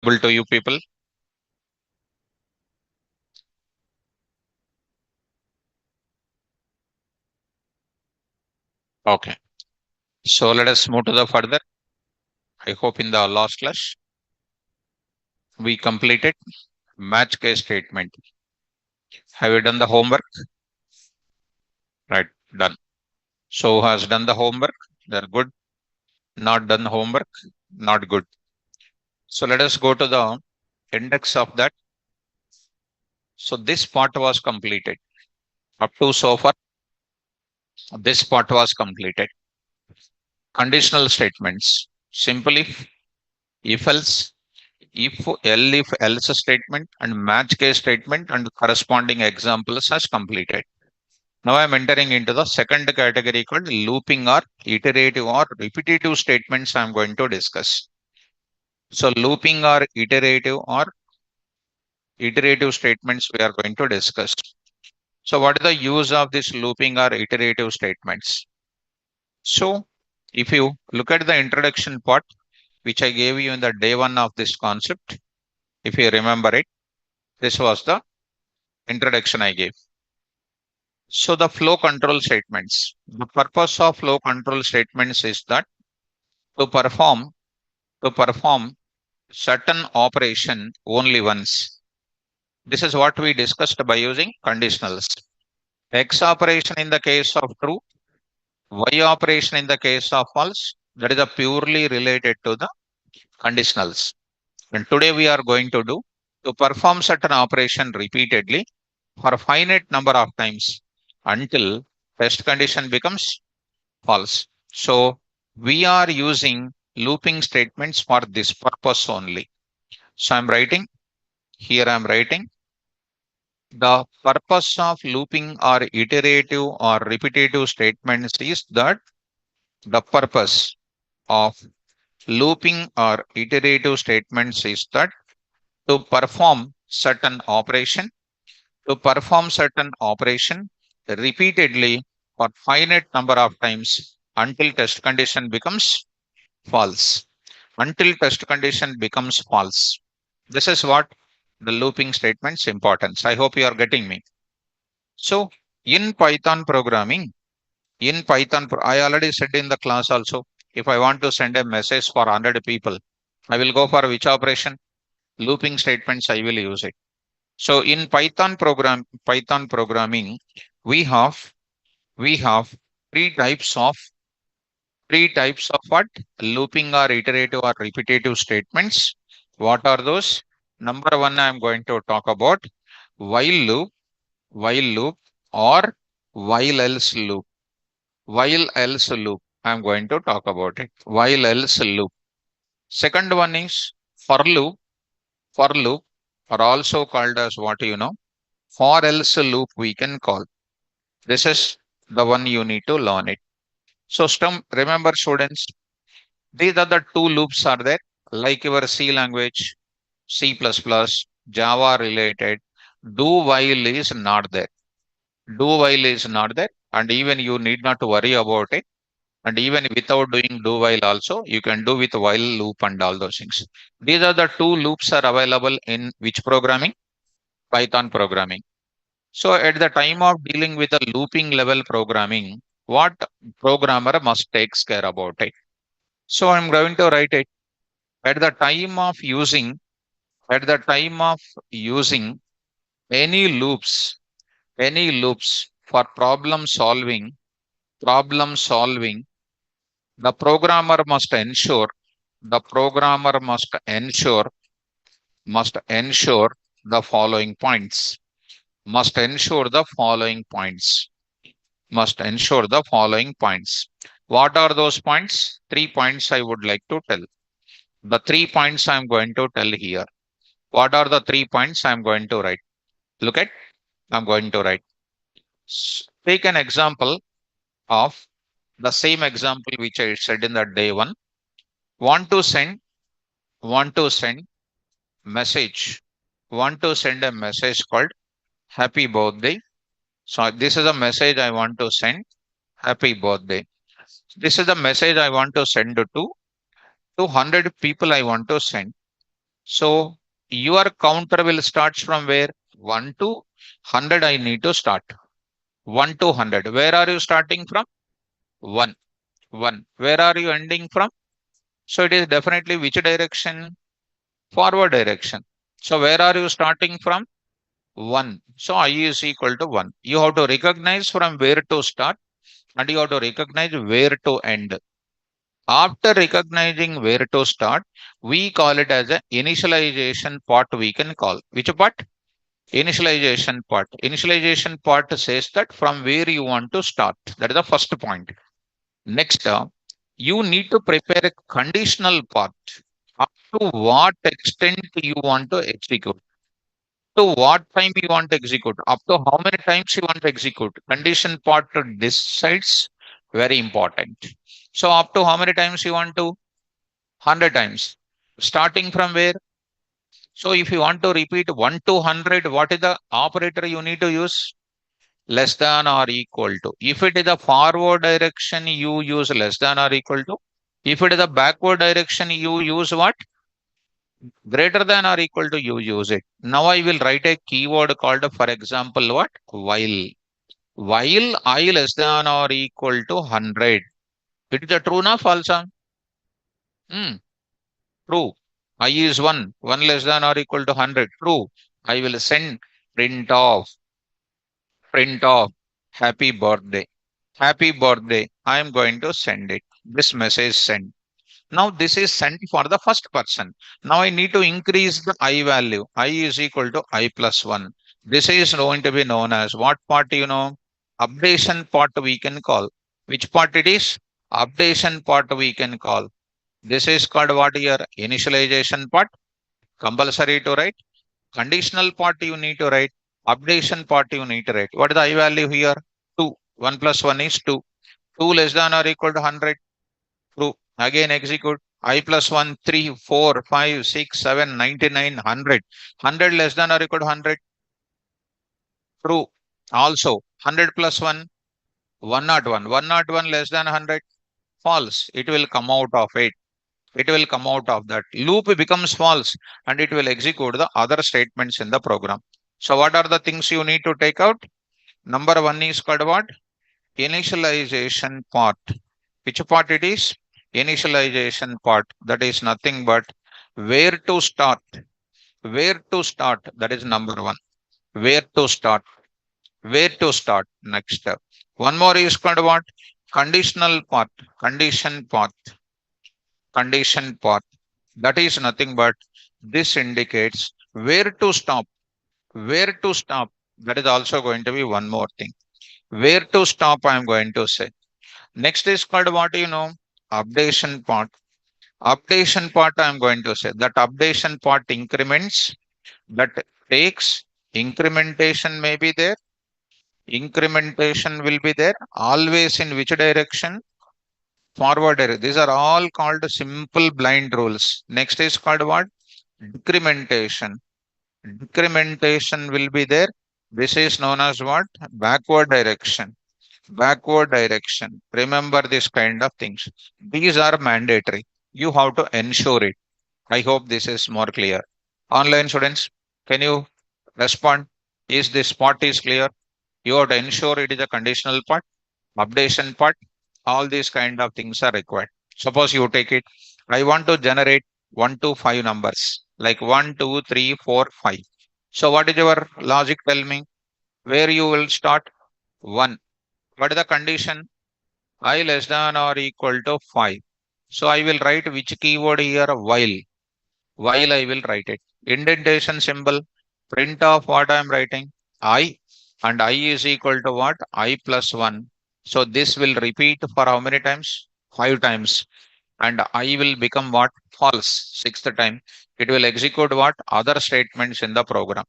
Able to you people? Okay. So let us move to the further. I hope in the last class we completed match case statement. Have you done the homework? Right, done. So who has done the homework? They're good. Not done homework? Not good. So let us go to the index of that. So this part was completed. Up to so far, this part was completed. Conditional statements. Simply if else, if else statement and match case statement and corresponding examples has completed. Now I am entering into the second category called looping or iterative or repetitive statements I am going to discuss. So looping or iterative statements we are going to discuss. So what is the use of this looping or iterative statements? So if you look at the introduction part, which I gave you in the day one of this concept, if you remember it, this was the introduction I gave. So the flow control statements. The purpose of flow control statements is that to perform to perform certain operation only once. This is what we discussed by using conditionals. X operation in the case of true, Y operation in the case of false. That is a purely related to the conditionals. And today we are going to do to perform certain operation repeatedly for a finite number of times until test condition becomes false. So we are using looping statements for this purpose only. So I'm writing here, I'm writing the purpose of looping or iterative or repetitive statements is that the purpose of looping or iterative statements is that to perform certain operation, to perform certain operation repeatedly for finite number of times until test condition becomes false. Until test condition becomes false. This is what the looping statement's importance. I hope you are getting me. So in Python programming, I already said in the class also, if I want to send a message for 100 people, I will go for which operation? Looping statements, I will use it. So in Python programming, we have we have three types of what? Looping or iterative or repetitive statements. What are those? Number one, I am going to talk about while loop, while loop, or while else loop. While else loop. I am going to talk about it. While else loop. Second one is for loop. For loop are also called as what you know. For else loop we can call. This is the one you need to learn it. So remember students, these are the two loops are there, like your C language, C++, Java related. Do while is not there. Do while is not there, and even you need not to worry about it. And even without doing do while also, you can do with while loop and all those things. These are the two loops are available in which programming? Python programming. So at the time of dealing with the looping level programming, what programmer must takes care about it? So I'm going to write it at the time of using, at the time of using any loops for problem solving, the programmer must ensure, the programmer must ensure the following points, must ensure the following points, must ensure the following points. What are those points? 3 points I would like to tell. The 3 points I'm going to tell here. What are the 3 points I'm going to write? Look at, I'm going to write. Take an example of the same example which I said in the day one. Want to send, want to send message, want to send a message called happy birthday. So this is a message I want to send, happy birthday. This is the message I want to send to 200 people I want to send. So your counter will start from where? 1 to 100 I need to start. 1 to 100. Where are you starting from? 1. 1. Where are you ending from? So it is definitely which direction? Forward direction. So where are you starting from? 1. So I is equal to 1. You have to recognize from where to start and you have to recognize where to end. After recognizing where to start, we call it as a initialization part we can call. Which part? Initialization part. Initialization part says that from where you want to start. That is the first point. Next, you need to prepare a conditional part. Up to what extent you want to execute. To what time you want to execute. Up to how many times you want to execute. Condition part decides. Very important. So up to how many times you want to? 100 times. Starting from where? So if you want to repeat 1 to 100, what is the operator you need to use? Less than or equal to. If it is a forward direction, you use less than or equal to. If it is a backward direction, you use what? Greater than or equal to, you use it. Now I will write a keyword called, for example, what? While. While I less than or equal to 100. It is a true or false? Hmm, true. I is 1. 1 less than or equal to 100. True. I will send print of, print of happy birthday. Happy birthday. I am going to send it. This message sent. Now this is sent for the first person. Now I need to increase the I value. I is equal to I plus 1. This is going to be known as what part you know? Updation part we can call. Which part it is? Updation part we can call. This is called what here? Initialization part. Compulsory to write. Conditional part you need to write. Updation part you need to write. What is the I value here? 2. 1 plus 1 is 2. 2 less than or equal to 100. True. Again execute. I plus 1, 3, 4, 5, 6, 7, 99, 100. 100 less than or equal to 100. True. Also 100 plus 1, 101. 101 less than 100. False. It will come out of it. It will come out of that. Loop becomes false and it will execute the other statements in the program. So what are the things you need to take out? Number 1 is called what? Initialization part. Which part it is? Initialization part. That is nothing but where to start. Where to start. That is number 1. Where to start. Where to start. Next step. One more is called what? Conditional part. Condition part. Condition part. That is nothing but this indicates where to stop. Where to stop. That is also going to be one more thing. Where to stop, I am going to say. Next is called what you know? Updation part. Updation part, I am going to say that updation part increments, that takes, incrementation may be there. Incrementation will be there. Always in which direction? Forward direction. These are all called simple blind rules. Next is called what? Decrementation. Decrementation will be there. This is known as what? Backward direction. Backward direction. Remember this kind of things. These are mandatory. You have to ensure it. I hope this is more clear. Online students, can you respond? Is this part is clear? You have to ensure it is a conditional part, updation part. All these kind of things are required. Suppose you take it. I want to generate 1 to 5 numbers like 1, 2, 3, 4, 5. So what is your logic? Tell me where you will start. 1. What is the condition? I less than or equal to 5. So I will write which keyword here? While. While I will write it. Indentation symbol. Print of what I am writing? I. And I is equal to what? I plus 1. So this will repeat for how many times? 5 times. And I will become what? False. Sixth time. It will execute what? Other statements in the program.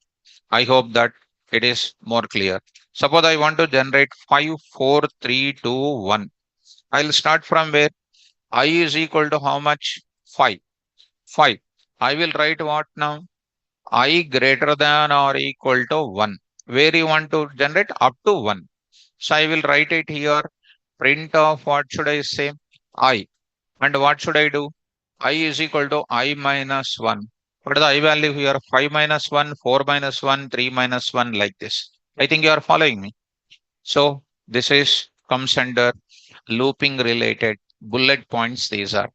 I hope that it is more clear. Suppose I want to generate 5, 4, 3, 2, 1. I'll start from where? I is equal to how much? 5. 5. I will write what now? I greater than or equal to 1. Where you want to generate? Up to 1. So I will write it here. Print of what should I say? I. And what should I do? I is equal to I minus 1. What is the I value here? 5 minus 1, 4 minus 1, 3 minus 1, like this. I think you are following me. So this is comes under looping related bullet points. These are.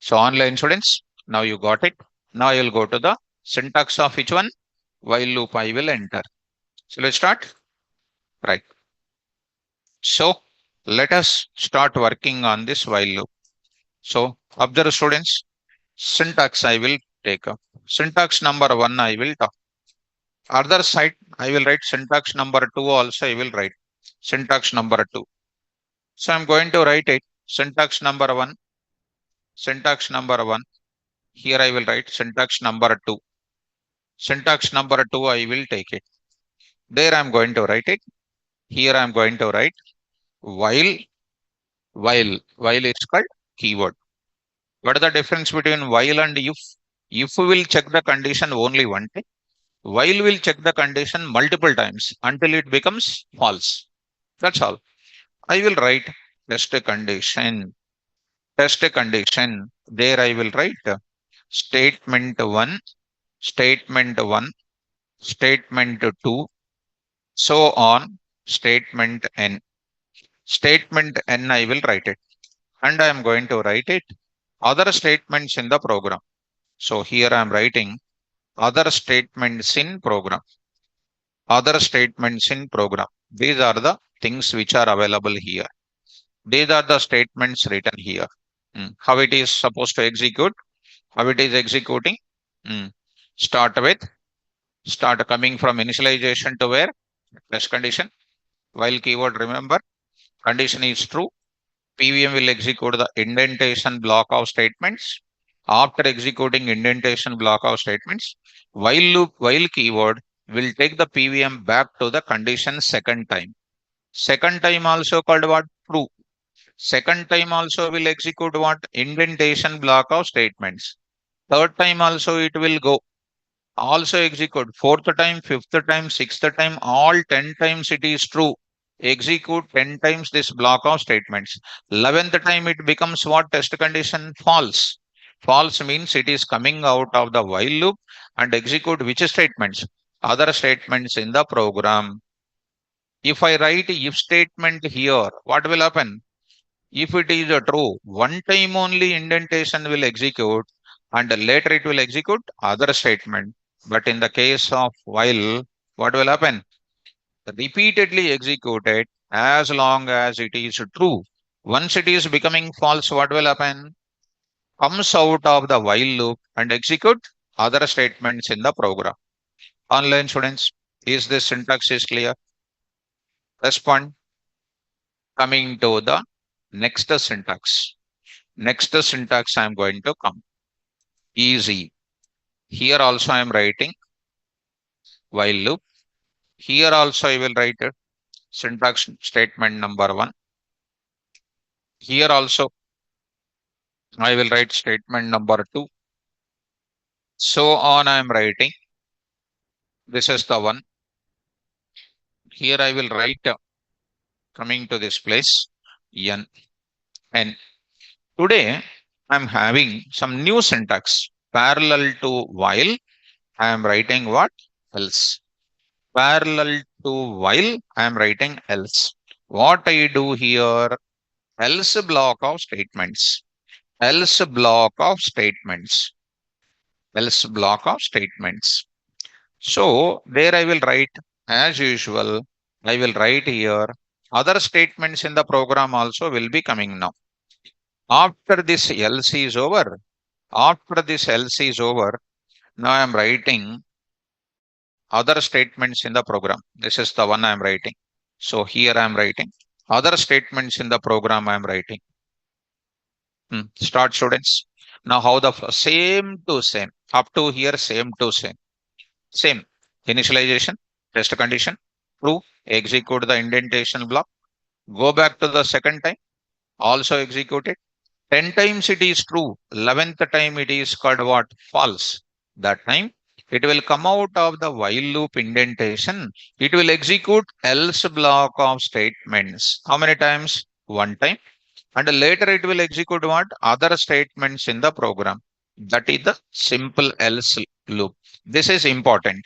So online students, now you got it. Now you'll go to the syntax of each one. While loop I will enter. So let's start. Right. So let us start working on this while loop. So observe students, syntax I will take up. Syntax number one I will talk. Other side I will write syntax number two also I will write. Syntax number two. So I'm going to write it. Syntax number one. Syntax number one. Here I will write syntax number two. Syntax number two I will take it. There I'm going to write it. Here I'm going to write while. While is called keyword. What is the difference between while and if? If will check the condition only one time. While will check the condition multiple times until it becomes false. That's all. I will write test condition. Test condition. There I will write statement 1, statement 1, statement 2, so on, statement n. Statement n I will write it. And I am going to write it other statements in the program. So here I am writing other statements in program. Other statements in program. These are the things which are available here. These are the statements written here. How it is supposed to execute, how it is executing. Start with, start coming from initialization to where? Test condition. While keyword, remember, condition is true. PVM will execute the indentation block of statements. After executing indentation block of statements, while loop, while keyword will take the PVM back to the condition second time. Second time also called what? True. Second time also will execute what? Indentation block of statements. Third time also it will go. Also execute. Fourth time, fifth time, sixth time, all 10 times it is true. Execute 10 times this block of statements. 11th time it becomes what? Test condition? False. False means it is coming out of the while loop and execute which statements? Other statements in the program. If I write if statement here, what will happen? If it is true, one time only indentation will execute and later it will execute other statement. But in the case of while, what will happen? Repeatedly executed as long as it is true. Once it is becoming false, what will happen? Comes out of the while loop and execute other statements in the program. Online students, is this syntax is clear? Respond. Coming to the next syntax. Next syntax I am going to come. Easy. Here also I am writing while loop. Here also I will write it. Syntax statement number one. Here also I will write statement number two. So on I am writing. This is the one. Here I will write coming to this place n. And today I am having some new syntax parallel to while. I am writing what? Else. Parallel to while I am writing else. What I do here? Else block of statements. Else block of statements. Else block of statements. So there I will write as usual. I will write here other statements in the program also will be coming now. After this else is over, after this else is over, now I am writing other statements in the program. This is the one I am writing. So here I am writing other statements in the program I am writing. Start students. Now how the same to same up to here same to same. Same initialization, test condition, true, execute the indentation block, go back to the second time, also execute it. 10 times it is true, 11th time it is called what? False. That time it will come out of the while loop indentation. It will execute else block of statements. How many times? One time. And later it will execute what? Other statements in the program. That is the simple else loop. This is important.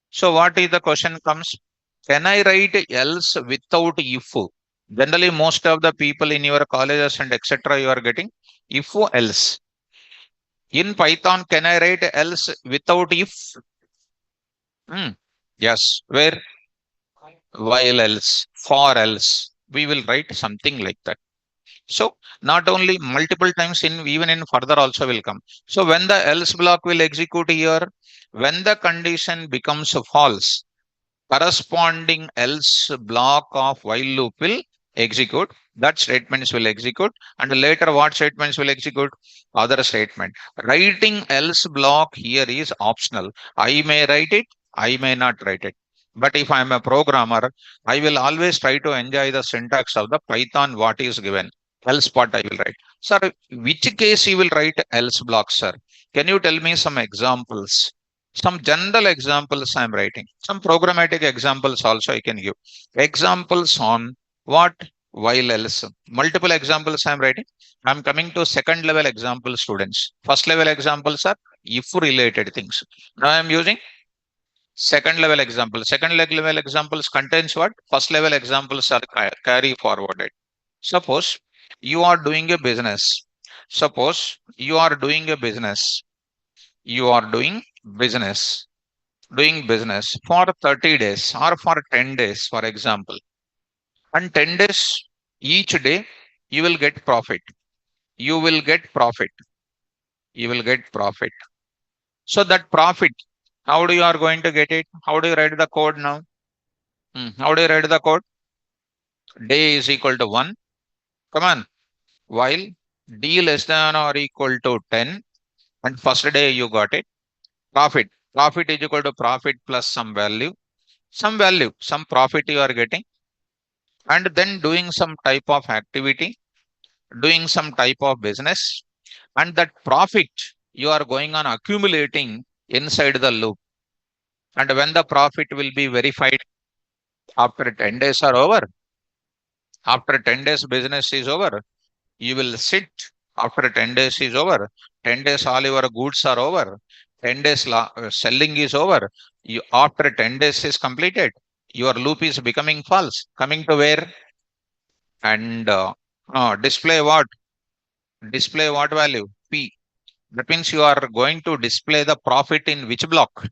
So what is the question comes? Can I write else without if? Generally, most of the people in your colleges and etc. you are getting if else. In Python, can I write else without if? Hmm. Yes. Where? While else, for else. We will write something like that. So not only multiple times in even in further also will come. So when the else block will execute here, when the condition becomes false, corresponding else block of while loop will execute. That statements will execute, and later what statements will execute? Other statement. Writing else block here is optional. I may write it, I may not write it. But if I am a programmer, I will always try to enjoy the syntax of the Python what is given. Else part I will write. Sir, which case you will write else block, sir? Can you tell me some examples? Some general examples I'm writing. Some programmatic examples also I can give. Examples on what, while else. Multiple examples I'm writing. I'm coming to second level example students. First level examples are if related things. Now I'm using second level example. Second level examples contains what? First level examples are carry forwarded. Suppose you are doing a business. Suppose you are doing a business. You are doing business for 30 days or for 10 days, for example. And 10 days, each day, you will get profit. You will get profit. You will get profit. So that profit, how do you are going to get it? How do you write the code now? How do you write the code? Day is equal to 1. Come on. While D less than or equal to 10. And first day you got it. Profit. Profit is equal to profit plus some value. Some value, some profit you are getting, and then doing some type of activity, doing some type of business, and that profit you are going on accumulating inside the loop. And when the profit will be verified after 10 days are over, after 10 days business is over, you will sit after 10 days is over, 10 days all your goods are over, 10 days selling is over. You, after 10 days is completed, your loop is becoming false. Coming to where? And display what? Display what value? P. That means you are going to display the profit in which block?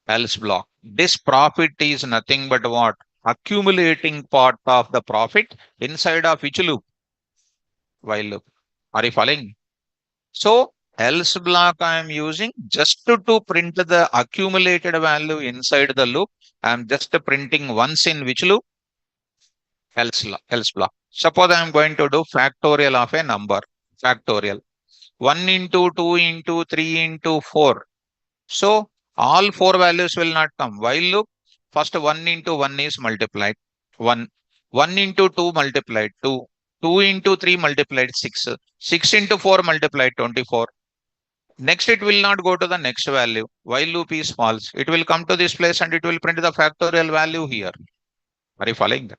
Else block. This profit is nothing but what? Accumulating part of the profit inside of which loop? While loop. Are you following? So else block I am using just to print the accumulated value inside the loop. I am just printing once in which loop? Else block. Suppose I am going to do factorial of a number. Factorial. 1 into 2 into 3 into 4. So all four values will not come. While loop, first 1 into 1 is multiplied. 1. 1 into 2 multiplied 2. 2 into 3 multiplied 6. 6 into 4 multiplied 24. Next, it will not go to the next value. While loop is false. It will come to this place and it will print the factorial value here. Are you following that?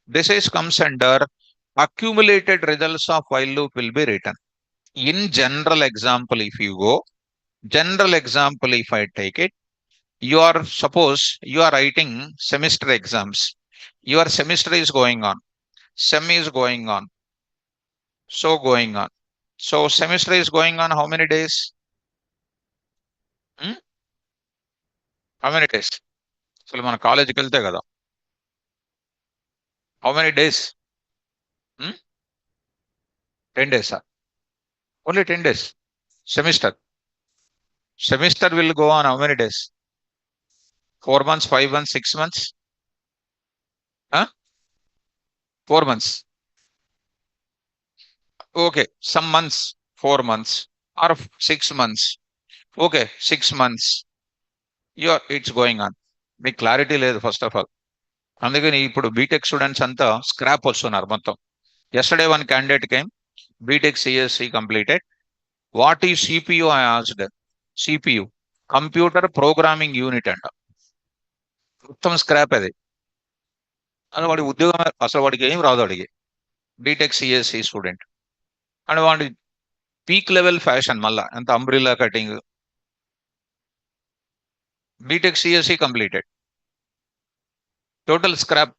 This is comes under accumulated results of while loop will be written. In general example, if you go, general example, if I take it, you are suppose you are writing semester exams. Your semester is going on. Sem is going on. So going on. So semester is going on how many days? Hmm? How many days? అసలు మన కాలేజీకి వెళ్తే కదా how many days 10 days only 10 days semester semester will go on how many days 4 months 5 months 6 months 4 months okay some months 4 months or 6 months okay 6 months it's going on మీకు clarity లేదు first of all అందుకని ఇప్పుడు BTech students అంతా scrap వస్తున్నారు మొత్తం yesterday one candidate came BTech CSC completed what ఈ CPU I asked CPU computer programming unit అంట మొత్తం స్క్రాప్ అది అని వాడి ఉద్యోగం అసలు వాడికి ఏం రాదు అడిగి బీటెక్ సిఎస్సి స్టూడెంట్ అండ్ వాడి పీక్ లెవెల్ ఫ్యాషన్ మళ్ళా అంత umbrella cutting. BTech CSC completed, total scrap.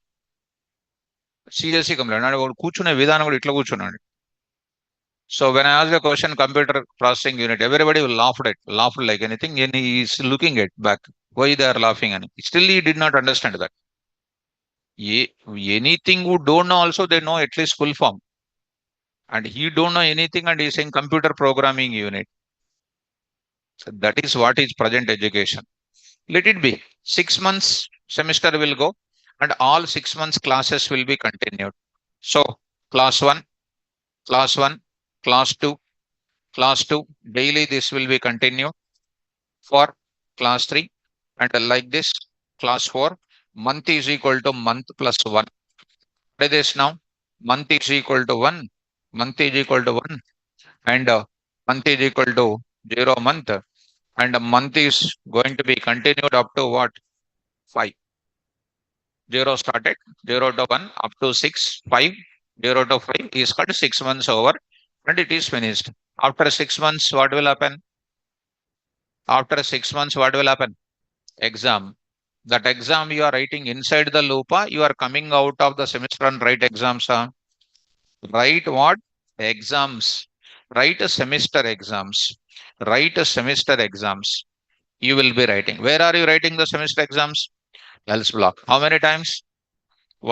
CSC complete అంటే వాడు కూర్చునే విధానం కూడా ఇట్లా కూర్చున్నాడు. So when I asked a question, computer processing unit, everybody will laughed like anything, and he is looking at back why they are laughing, and still he did not understand that. Anything who don't know also they know at least full form, and he don't know anything and he is saying computer programming unit. So that is what is present education. Let it be 6 months semester will go, and all 6 months classes will be continued. So class 1, class 1, class 2, class 2, daily this will be continued for class 3, and like this class 4. Month is equal to month plus 1. What is this now? Month is equal to 1, month is equal to 1, and month is equal to 0 month, and a month is going to be continued up to what? 5. 0 started, 0 to 1 up to 6, 5, 0 to 5 is called 6 months over, and it is finished. After 6 months, what will happen? After 6 months, what will happen? Exam. That exam you are writing inside the loop, you are coming out of the semester and write exams. Write what? Exams. Write a semester exams. Write a semester exams. You will be writing. Where are you writing the semester exams? Else block. How many times?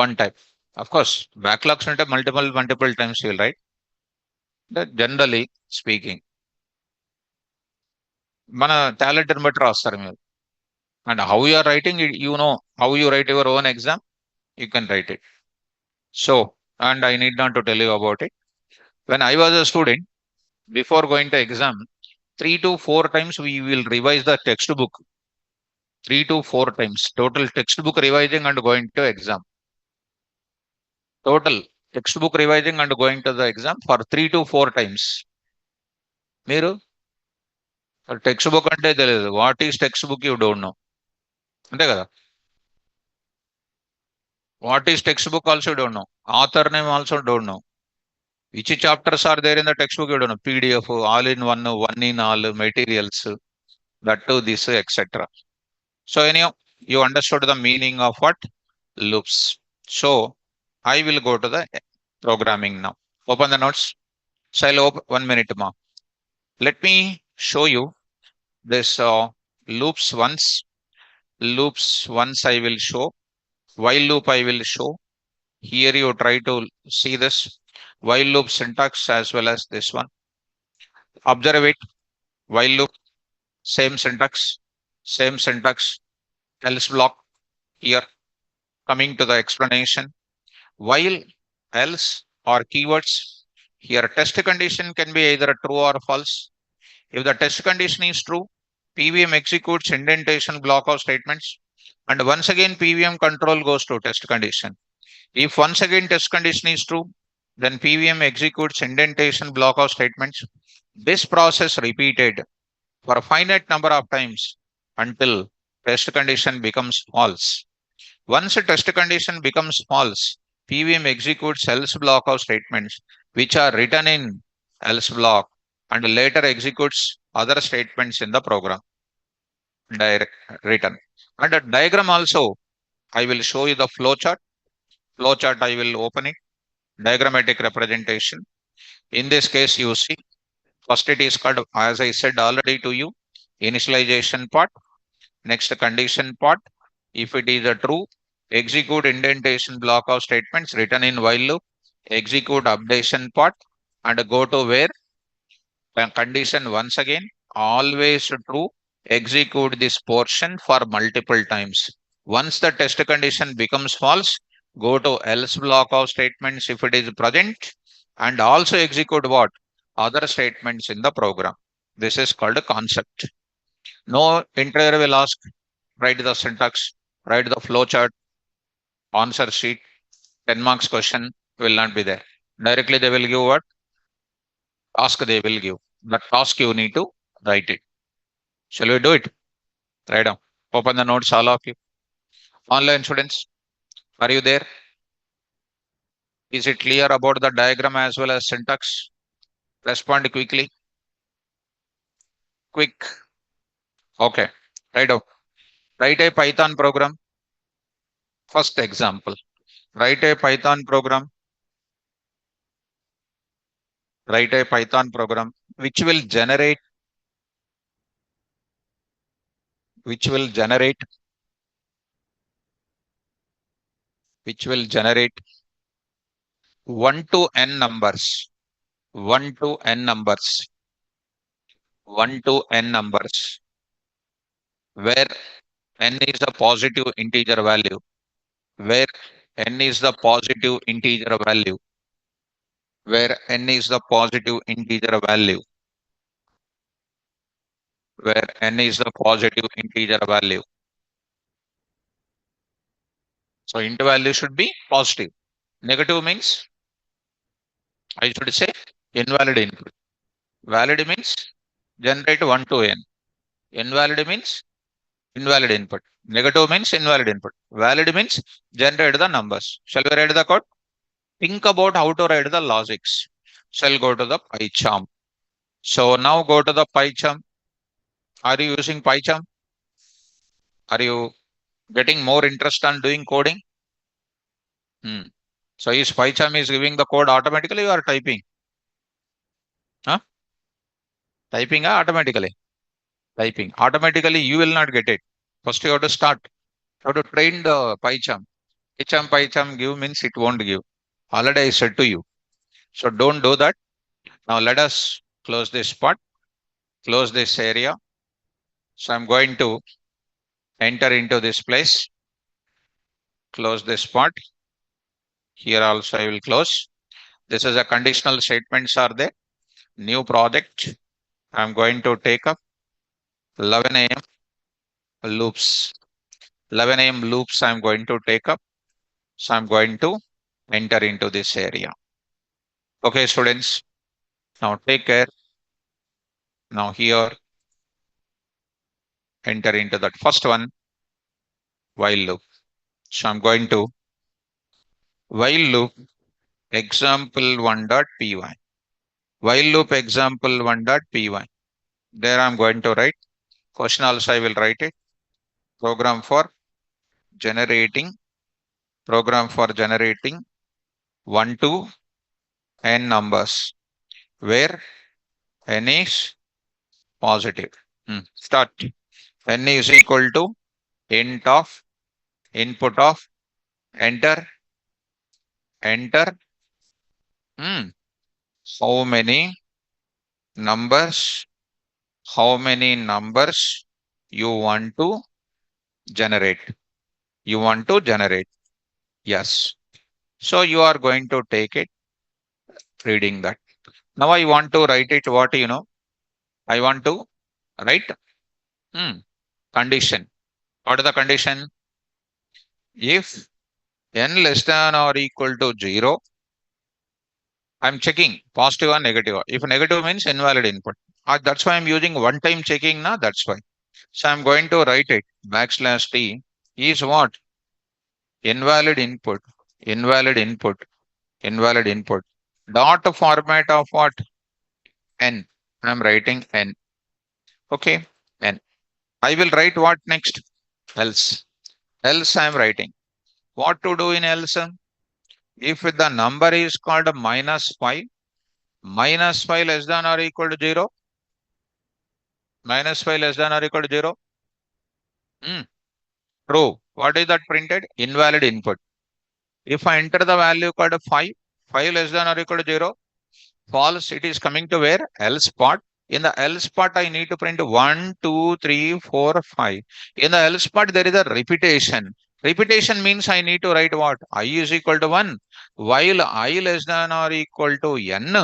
One time. Of course, backlogs ఉంటే multiple times you will write. That generally speaking, మన talent బట్టి రాస్తారు మీరు. And how you are writing it, you know how you write your own exam, you can write it. So, and I need not to tell you about it. When I was a student, before going to exam, 3 to 4 times we will revise the textbook. 3 to 4 times total textbook revising and going to exam. Total textbook revising and going to the exam for 3 to 4 times. మీరు text book అంటే తెలియదు, what is text book you don't know, అంతే కదా. What is text book also don't know, author name also don't know, which chapters are there in the text book you don't know, PDF, all in one, one in all materials, that to this etcetera. So anyhow, you understood the meaning of what? Loops. So I will go to the programming now. Open the notes. So I'll open 1 minute ma. Let me show you this loops once. Loops once I will show. While loop I will show. Here you try to see this while loop syntax as well as this one. Observe it. While loop, same syntax, else block here. Coming to the explanation, while, else or keywords. Here test condition can be either true or false. If the test condition is true, PVM executes indentation block of statements, and once again PVM control goes to test condition. If once again test condition is true, then PVM executes indentation block of statements. This process repeated for a finite number of times until test condition becomes false. Once a test condition becomes false, PVM executes else block of statements which are written in else block and later executes other statements in the program written. And a diagram also, I will show you the flowchart. Flowchart I will open it. Diagrammatic representation. In this case, you see, first it is called, as I said already to you, initialization part. Next, condition part. If it is a true, execute indentation block of statements written in while loop, execute updation part, and go to where condition once again, always true, execute this portion for multiple times. Once the test condition becomes false, go to else block of statements if it is present, and also execute what? Other statements in the program. This is called a concept. No interviewer will ask, write the syntax, write the flowchart, answer sheet, 10 marks question will not be there. Directly they will give what? Task they will give. The task you need to write it. Shall we do it? Write down. Open the notes, all of you. Online students, are you there? Is it clear about the diagram as well as syntax? Respond quickly. quick. Okay. Write out. Write a Python program. First example. Write a Python program. Write a Python program which will generate which will generate which will generate 1 to n numbers. 1 to n numbers. 1 to n numbers where n is a positive integer value. Where n is the positive integer value. Where n is the positive integer value. Where n is the positive integer value. So int value should be positive. Negative means I should say invalid input. Valid means generate 1 to n. Invalid means invalid input. Negative means invalid input. Valid means generate the numbers. Shall we write the code? Think about how to write the logics. Shall go to the PyCharm. So now go to the PyCharm. Are you using PyCharm? Are you getting more interest on doing coding? So is PyCharm is giving the code automatically or typing? Huh? Typing automatically? Typing. Automatically you will not get it. First you have to start. You have to train the PyCharm. PyCharm give means it won't give. Already I said to you. So don't do that. Now let us close this part. Close this area. So I'm going to enter into this place. Close this part. Here also I will close. This is a conditional statements are there. New project. I'm going to take up 11 a.m. loops. 11 a.m. loops I'm going to take up. So I'm going to enter into this area. Okay, students. Now take care. Now here, enter into that first one, while loop. So I'm going to while loop example1.py. While loop example1.py. There I'm going to write. Question also I will write it. Program for generating 1 to n numbers where n is positive. Start. N is equal to int of input of enter. How many numbers you want to generate. Yes. So you are going to take it, reading that. Now I want to write it. What I want to write condition. What is the condition? If n less than or equal to 0, I'm checking positive or negative. If negative means invalid input. That's why I'm using one-time checking now. That's why. So I'm going to write it. \t is what? Invalid input. Invalid input. Invalid input. Dot format of what? N. I'm writing n. Okay. N. I will write what next? Else. Else I'm writing. What to do in else? If the number is called -5, -5 less than or equal to 0, -5 less than or equal to 0. True. What is that printed? Invalid input. If I enter the value called 5, 5 less than or equal to 0, false, it is coming to where? Else part. In the else part, I need to print 1, 2, 3, 4, 5. In the else part, there is a repetition. Repetition means I need to write what? I is equal to 1. While I less than or equal to n,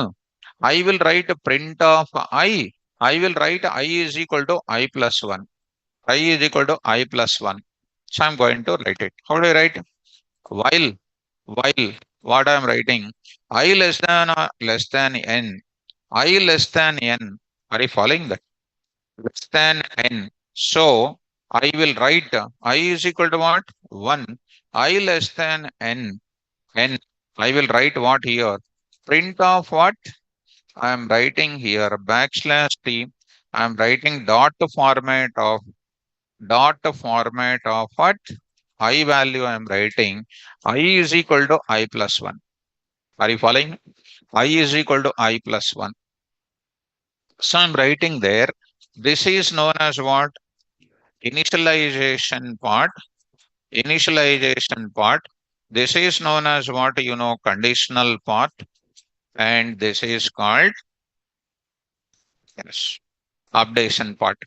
I will write print of I. I will write I is equal to I plus 1. I is equal to I plus 1. So I'm going to write it. How do I write? While what I am writing, I less than n. I less than n. Are you following that? Less than n. So I will write I is equal to what? 1. I less than n. N. I will write what here? Print of what? I am writing here \t I'm writing dot format of what? I value I'm writing. I is equal to I plus 1. Are you following? I is equal to I plus 1. So I'm writing there. This is known as what? Initialization part. Initialization part. This is known as what? Conditional part. And this is called, yes, updation part.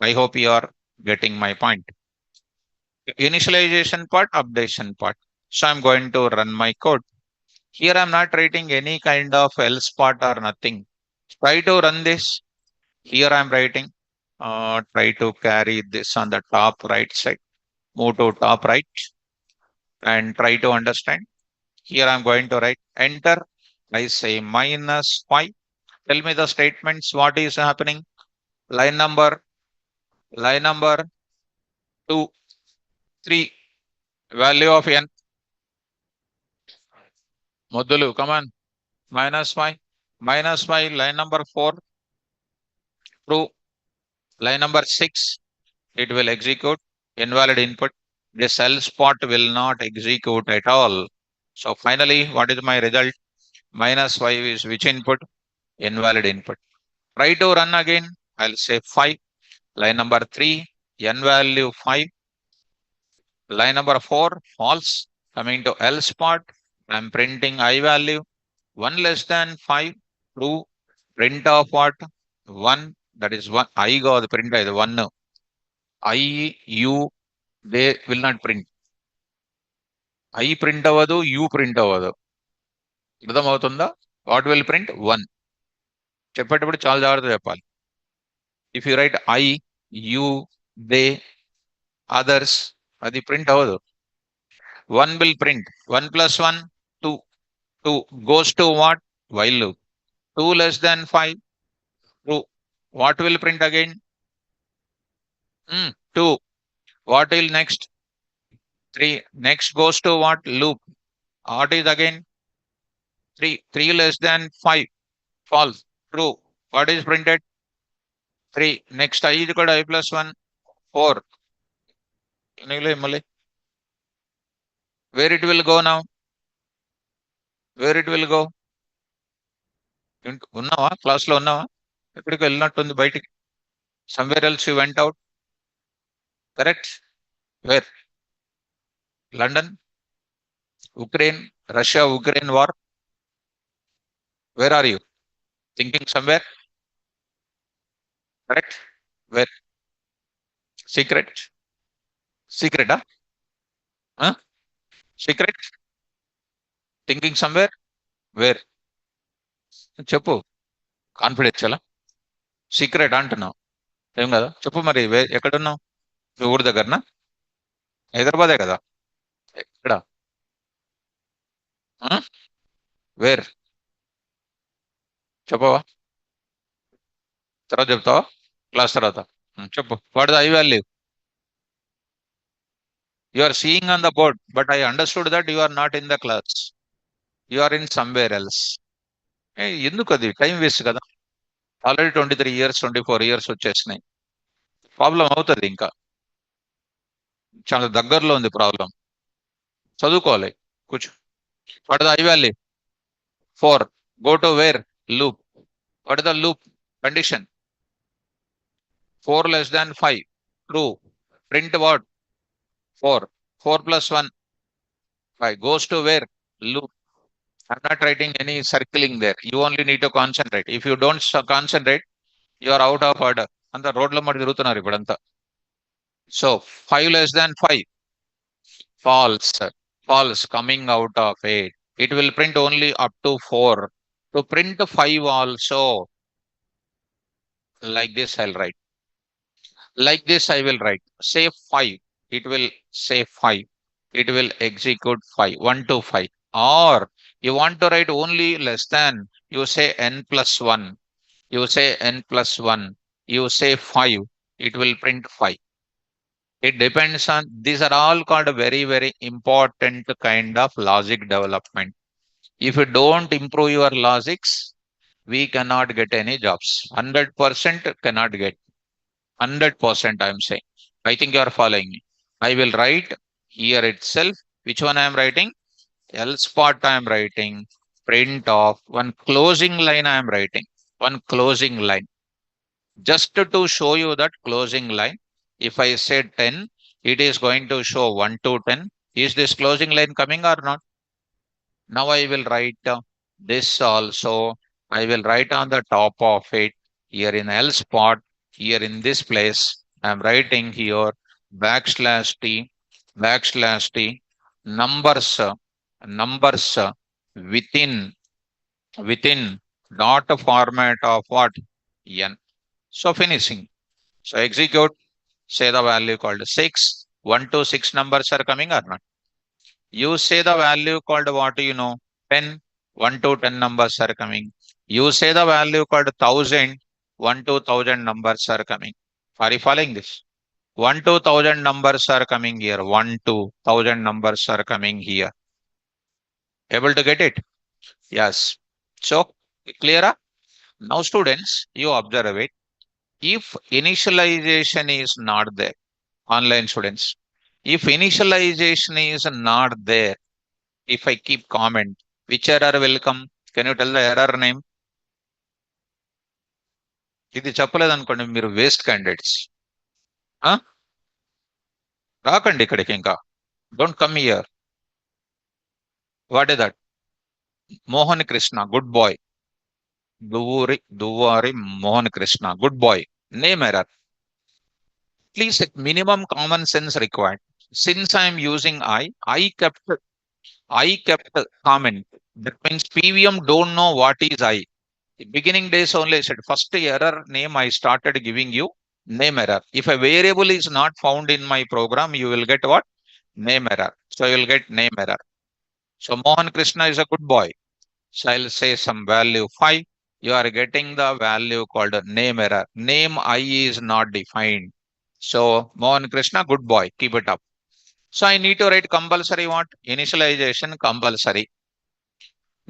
I hope you are getting my point. Initialization part, updation part. So I'm going to run my code. Here I'm not writing any kind of else part or nothing. Try to run this. Here I'm writing. Try to carry this on the top right side. Move to top right and try to understand. Here I'm going to write enter. I say -5. Tell me the statements. What is happening? Line number, line number 2, 3. Value of n. Modulu, come on. -5. -5. Line number 4. True. Line number 6. It will execute. Invalid input. This else part will not execute at all. So finally, what is my result? -5 is which input? Invalid input. Try to run again. I'll say 5. Line number 3, n value 5. Line number 4, false. Coming to else part, I'm printing I value 1 less than 5. True. Print of what? 1. That is 1. I go the print is 1. I, you, they will not print. I print avadu, you print avadu. అర్థమవుతుందా? What will print 1. చెప్పేటప్పుడు చాలా జాగ్రత్త చెప్పాలి. If you right I, you, they, others, అది print అవ్వదు. 1 will print. 1 plus 1, 2. 2 goes to what? While loop. 2 less than 5. True. What will print again? 2. What will next? 3. Next goes to what? Loop. What is again? 3. 3 less than 5. False. True. What is printed? 3. Next I is equal to I plus 1. 4. Where it will go now? Where it will go? ఉన్నావా? క్లాస్లో ఉన్నావా? ఎక్కడికి వెళ్ళినట్టుంది బయటికి. Somewhere else you went out. Correct? Where? London? Ukraine? Russia, Ukraine war? Where are you? Thinking somewhere? Correct? Where? Secret? Secret, huh? Huh? Secret? Thinking somewhere? Where? చెప్పు. Confidential secret అంటున్నావు ఏం కదా? చెప్పు మరి ఎక్కడున్నావు? మీ ఊరి దగ్గరనా? హైదరాబాదే కదా? ఎక్కడ? వేర్? చెప్పవా? తర్వాత చెప్తావా? క్లాస్ తర్వాత చెప్పు. What the I value? You are seeing on the board, but I understood that you are not in the class. You are in somewhere else. ఎందుకు అది టైం వేస్ట్ కదా? ఆల్రెడీ 23 years 24 years వచ్చేసినాయి. Problem అవుతుంది. ఇంకా చాలా దగ్గరలో ఉంది problem. చదువుకోవాలి. కూర్చో. What the I value? 4. Go to where? Loop. What is the loop condition? 4 less than 5. True. Print what? 4. 4 plus 1. 5. Goes to where? Loop. I'm not writing any circling there. You only need to concentrate. If you don't concentrate, you are out of order. అంత రోడ్ల మాట తిరుగుతున్నారు ఇప్పుడంతా. So 5 less than 5. False. False coming out of 8. It will print only up to 4. To print 5 also, like this I'll write. Like this I will write. Say 5. It will say 5. It will execute 5. 1 to 5. Or you want to write only less than, you say n plus 1. You say n plus 1. You say 5. It will print 5. It depends on, these are all called very, very important kind of logic development. If you don't improve your logics, we cannot get any jobs. 100% cannot get. 100% I'm saying. I think you are following me. I will write here itself. Which one I am writing? Else part I am writing. Print of one closing line I am writing. One closing line. Just to show you that closing line. If I say 10, it is going to show 1 to 10. Is this closing line coming or not? Now I will write this also. I will write on the top of it here in else part, here in this place. I'm writing here backslash t, numbers, numbers within, within dot format of what? N. So finishing. So execute, say the value called 6. 1 to 6 numbers are coming or not? You say the value called what you know, 10, 1 to 10 numbers are coming. You say the value called 1000, 1 to 1000 numbers are coming. Are you following this? 1 to 1000 numbers are coming here. 1 to 1000 numbers are coming here. Able to get it? Yes. So, clear? Now, students, you observe it. If initialization is not there, online students, if initialization is not there, if I keep comment, which error will come? Can you tell the error name? ఇది చెప్పలేదు అనుకోండి మీరు waste candidates. రాకండి ఇక్కడికి ఇంకా. Don't come here. What is that? Mohan Krishna, good boy. Duvvari Mohan Krishna, good boy. Name error. Please, minimum common sense required. Since I am using I kept comment. That means PVM don't know what is I. Beginning days only I said first error name I started giving you name error. If a variable is not found in my program, you will get what? Name error. So you will get name error. So Mohan Krishna is a good boy. So I'll say some value 5. You are getting the value called name error. Name I is not defined. So Mohan Krishna, good boy. Keep it up. So I need to write compulsory what? Initialization compulsory.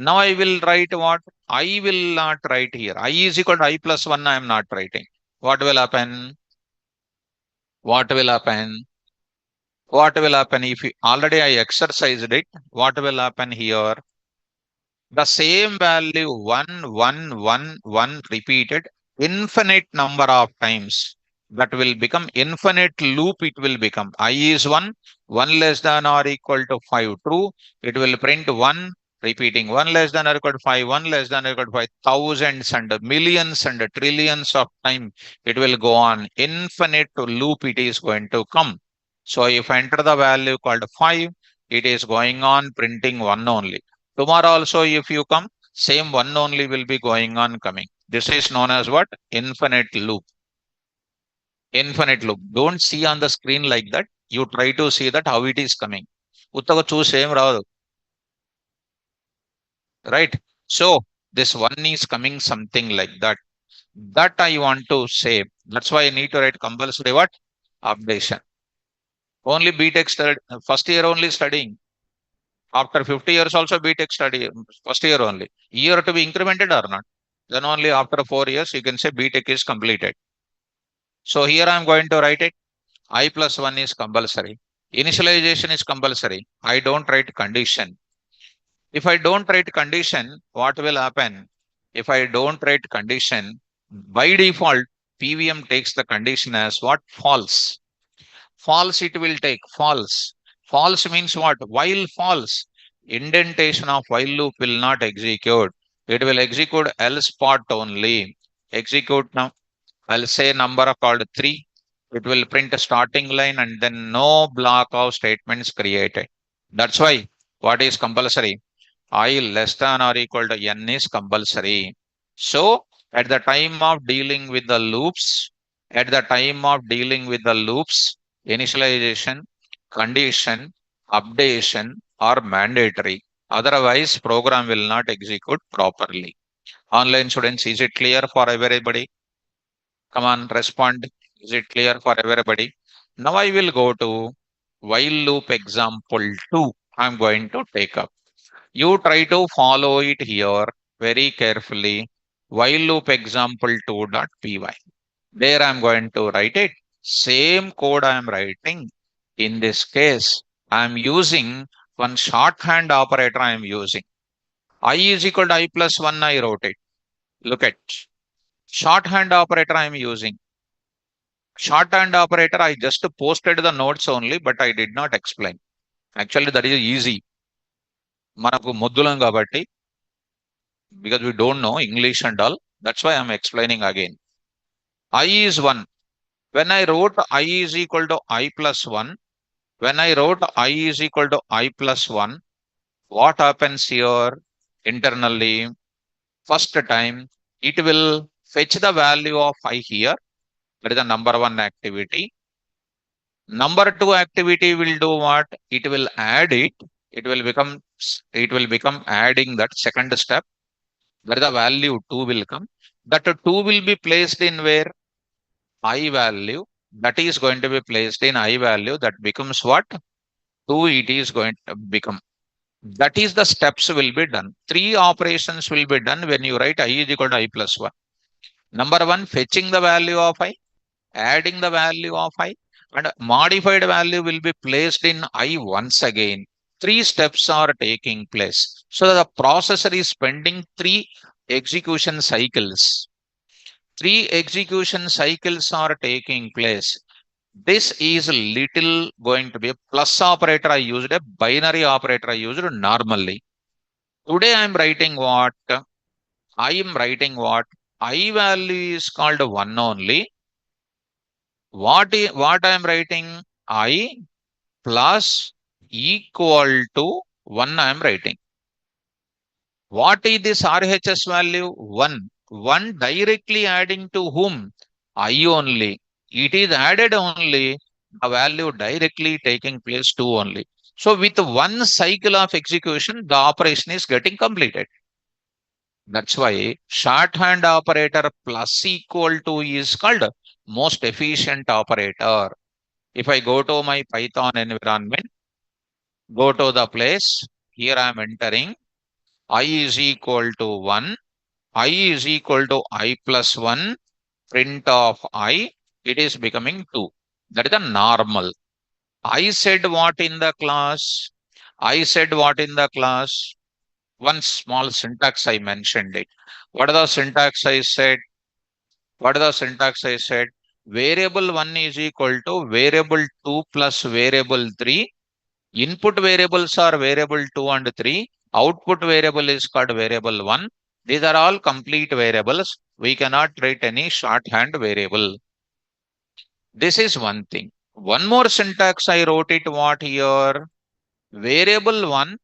Now I will write what? I will not write here. I is equal to I plus 1. I am not writing. What will happen? What will happen? What will happen if already I exercised it? What will happen here? The same value 1, 1, 1, 1 repeated infinite number of times. That will become infinite loop. It will become I is 1, 1 less than or equal to 5 true. It will print 1, repeating 1 less than or equal to 5, 1 less than or equal to 5, thousands and millions and trillions of time. It will go on. Infinite loop it is going to come. So if I enter the value called 5, it is going on printing 1 only. Tomorrow also if you come, same 1 only will be going on coming. This is known as what? Infinite loop. Infinite loop. Don't see on the screen like that. You try to see that how it is coming. Uttaga choose same రాదు. Right? So this one is coming something like that. That I want to say. That's why I need to write compulsory what? Updation. Only BTech study, first year only studying. After 50 years also BTech study, first year only. Year to be incremented or not? Then only after 4 years you can say BTech is completed. So here I am going to write it. I plus 1 is compulsory. Initialization is compulsory. I don't write condition. If I don't write condition, what will happen? If I don't write condition, by default, PVM takes the condition as what? False. False it will take. False. False means what? While false, indentation of while loop will not execute. It will execute else part only. Execute now. I'll say number called 3. It will print a starting line and then no block of statements created. That's why what is compulsory? I less than or equal to n is compulsory. So at the time of dealing with the loops, initialization, condition, updation are mandatory. Otherwise, program will not execute properly. Online students, is it clear for everybody? Come on, respond. Is it clear for everybody? Now I will go to while loop example 2. I'm going to take up. You try to follow it here very carefully. While loop example 2.py. There I'm going to write it. Same code I'm writing. In this case, I'm using one shorthand operator I'm using. I is equal to I plus 1, I wrote it. Look at shorthand operator I'm using. Shorthand operator, I just posted the notes only, but I did not explain. Actually, that is easy. మనకు ముద్దులం కాబట్టి, because we don't know English and all. That's why I'm explaining again. I is 1. When I wrote I is equal to I plus 1, when I wrote I is equal to I plus 1, what happens here internally? First time, it will fetch the value of I here. That is the number one activity. Number two activity will do what? It will add it. It will become adding that second step. Where the value 2 will come. That 2 will be placed in where? I value. That is going to be placed in I value. That becomes what? 2 it is going to become. That is the steps will be done. 3 operations will be done when you write I is equal to I plus 1. Number 1, fetching the value of I, adding the value of I, and modified value will be placed in I once again. 3 steps are taking place. So the processor is spending 3 execution cycles. 3 execution cycles are taking place. This is little going to be a plus operator. I used a binary operator. I used normally. Today I am writing what? I am writing what? I value is called 1 only. What I am writing? I plus equal to 1 I am writing. What is this RHS value? 1. 1 directly adding to whom? I only. It is added only, the value directly taking place 2 only. So with one cycle of execution, the operation is getting completed. That's why shorthand operator plus equal to is called most efficient operator. If I go to my Python environment, go to the place, here I am entering I is equal to 1, I is equal to I plus 1, print of I, it is becoming 2. That is the normal. I said what in the class? I said what in the class? One small syntax I mentioned it. What is the syntax I said? What is the syntax I said? Variable 1 is equal to variable 2 plus variable 3. Input variables are variable 2 and 3. Output variable is called variable 1. These are all complete variables. We cannot write any shorthand variable. This is one thing. One more syntax I wrote it what here? Variable 1,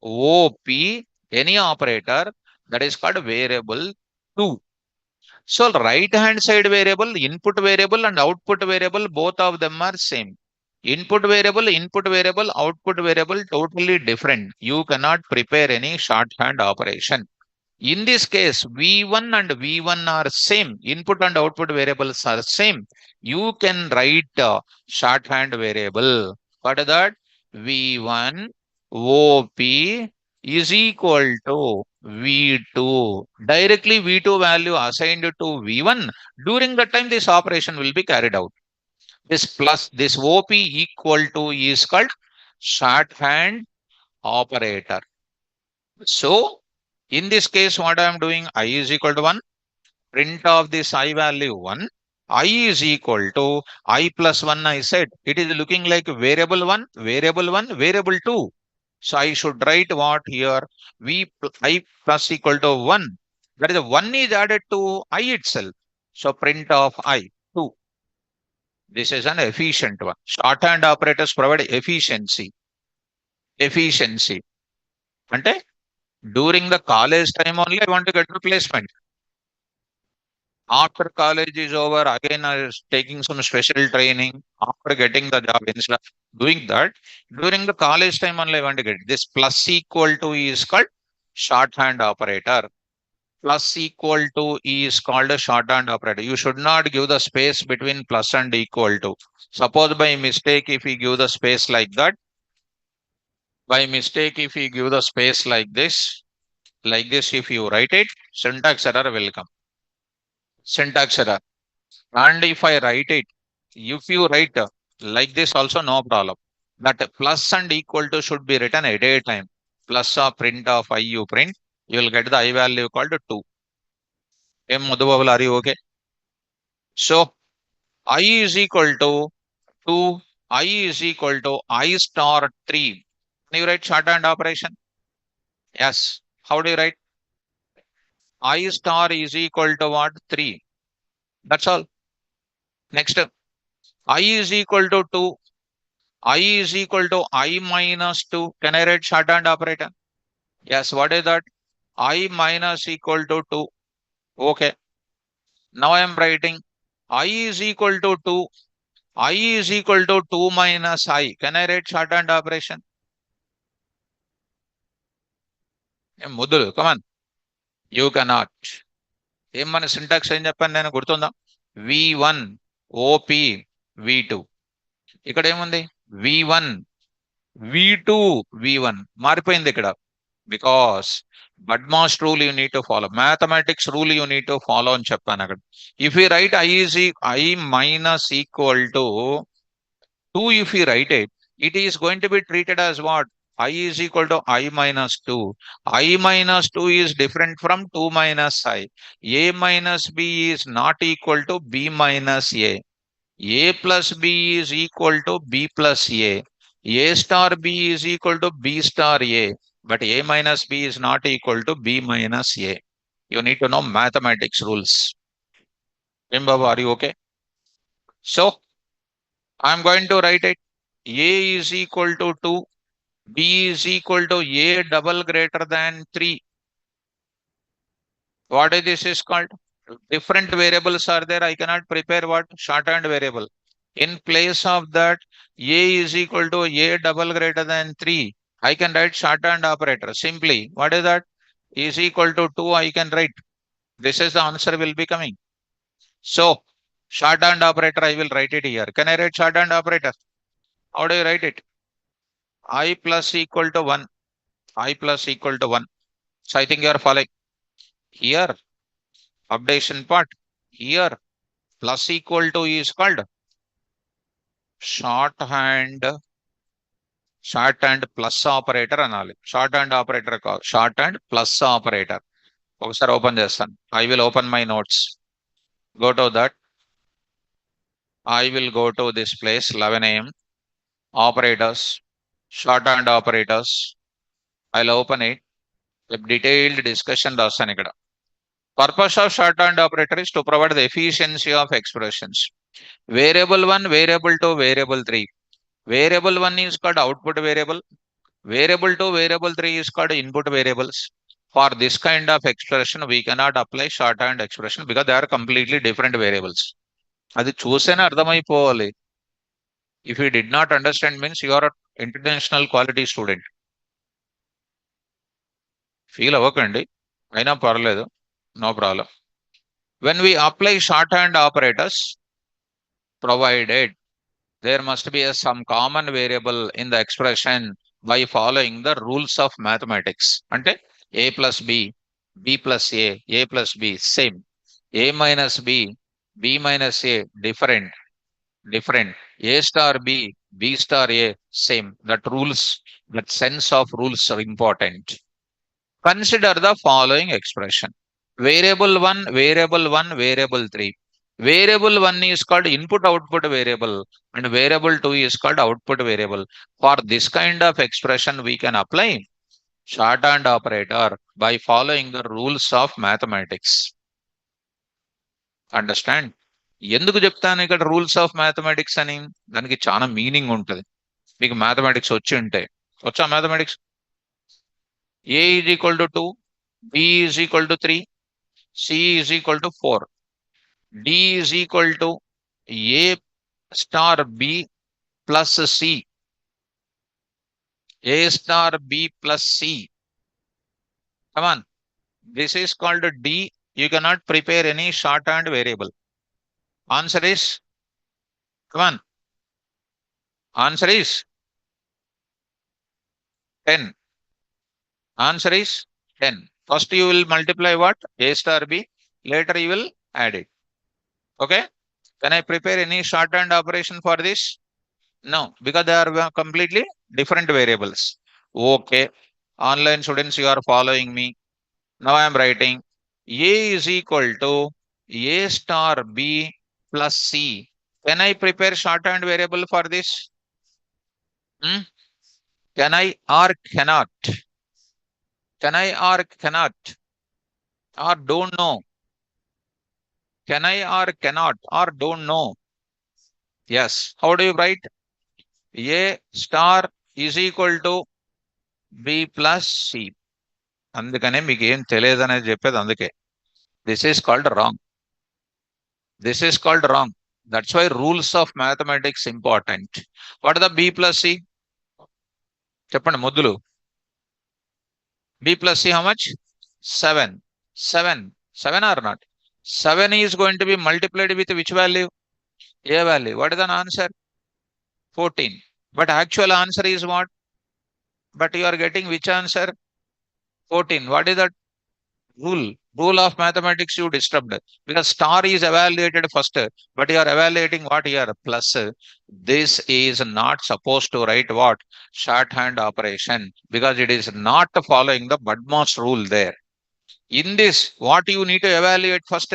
OP, any operator, that is called variable 2. So right hand side variable, input variable and output variable, both of them are same. Input variable, output variable, totally different. You cannot prepare any shorthand operation. In this case, V1 and V1 are same. Input and output variables are same. You can write shorthand variable. What is that? V1 OP is equal to V2. Directly V2 value assigned to V1. During that time, this operation will be carried out. This plus this OP equal to is called shorthand operator. So in this case, what I am doing, I is equal to 1, print of this I value 1, I is equal to I plus 1, I said. It is looking like variable 1, variable 1, variable 2. So I should write what here, I plus equal to 1. That is 1 is added to I itself. So print of I, 2. This is an efficient one. Shorthand operators provide efficiency. Efficiency. అంటే during the college time only I want to get replacement. After college is over, again I was taking some special training. After getting the job, instead of doing that, during the college time only I want to get this plus equal to is called shorthand operator. Plus equal to is called a shorthand operator. You should not give the space between plus and equal to. Suppose by mistake, if we give the space like that, by mistake, if you give the space like this, if you write it, syntax error will come. syntax error. And if I write it, if you write like this also no problem. That plus and equal to should be written at a time. Plus of print of I you print, you will get the I value called 2. Madhubabu, are you okay? So I is equal to 2, I is equal to I star 3. Can you write shorthand operation? Yes. How do you write? I star is equal to what? 3. That's all. Next, I is equal to 2. I is equal to I minus 2. Can I write shorthand operator? Yes. What is that? I minus equal to 2. Okay. Now I am writing I is equal to 2. I is equal to 2 minus I. Can I write shorthand operation? Mudul, come on. You cannot. ఏం మన syntax ఏం చెప్పాను నేను గుర్తుందా? V1 OP V2. ఇక్కడ ఏముంది? V1 V2 V1 మారిపోయింది ఇక్కడ. Because BODMAS rule you need to follow, mathematics rule you need to follow అని చెప్పాను అక్కడ. If you write I minus equal to 2, if you write it, it is going to be treated as what? I is equal to I minus 2. I minus 2 is different from 2 minus I. A minus B is not equal to B minus A. A plus B is equal to B plus A. A star B is equal to B star A. But A minus B is not equal to B minus A. You need to know mathematics rules. Remember, are you okay? So, I'm going to write it. A is equal to 2. B is equal to A double greater than 3. What is this is called? Different variables are there. I cannot prepare what? Shorthand variable. In place of that, A is equal to A double greater than 3. I can write shorthand operator. Simply, what is that? Is equal to 2, I can write. This is the answer will be coming. So, shorthand operator, I will write it here. Can I write shorthand operator? How do you write it? I plus equal to 1. I plus equal to 1. So, I think you are following. Here, updation part. Here, plus equal to is called shorthand plus operator అనాలి. Shorthand operator కాదు, shorthand plus operator. ఒకసారి open చేస్తాను. I will open my notes. Go to that. I will go to this place 11 AM. Operators, shorthand operators. I'll open it. Detailed discussion రాస్తాను ఇక్కడ. Purpose of shorthand operator is to provide the efficiency of expressions. Variable 1, variable 2, variable 3. Variable 1 is called output variable. Variable 2, variable 3 is called input variables. For this kind of expression, we cannot apply shorthand expression because they are completely different variables. అది చూసేనే అర్థమైపోవాలి. If you did not understand means you are an international quality student. Feel అవ్వకండి, అయినా పర్లేదు, no problem. When we apply shorthand operators, provided there must be some common variable in the expression by following the rules of mathematics. Ante a plus b, b plus a plus b same, a minus b, b minus a different, a star b, b star a same. That rules, that sense of rules are important. Consider the following expression. Variable 1, variable 1, variable 3. Variable 1 is called input output variable and variable 2 is called output variable. For this kind of expression, we can apply shorthand operator by following the rules of mathematics. Understand? ఎందుకు చెప్తాను ఇక్కడ rules of mathematics అని? దానికి చాలా meaning ఉంటుంది. మీకు mathematics వచ్చి ఉంటే, వచ్చా mathematics? A is equal to 2, B is equal to 3, C is equal to 4. D is equal to A star B plus C. A star B plus C. Come on. This is called D. You cannot prepare any shorthand variable. Answer is, come on. Answer is 10. Answer is 10. First you will multiply what? A star B. Later you will add it. Okay. Can I prepare any shorthand operation for this? No, because they are completely different variables. Okay. Online students, you are following me. Now I am writing A is equal to A star B plus C. Can I prepare shorthand variable for this? Hmm? Can I or cannot? Can I or cannot? Or don't know? Can I or cannot? Or don't know? Yes. How do you write? A star is equal to B plus C. అందుకనే మీకు ఏం తెలియదనేది చెప్పేది అందుకే. This is called wrong. This is called wrong. That's why rules of mathematics important. What is the B plus C? చెప్పండి ముద్దులు. B plus C how much? 7. 7. 7 or not? 7 is going to be multiplied with which value? A value. What is the answer? 14. But actual answer is what? But you are getting which answer? 14. What is that rule of mathematics you disturbed? Because star is evaluated first, but you are evaluating what here? Plus. This is not supposed to write what? Shorthand operation, because it is not following the BUDMAS rule there. In this, what you need to evaluate first?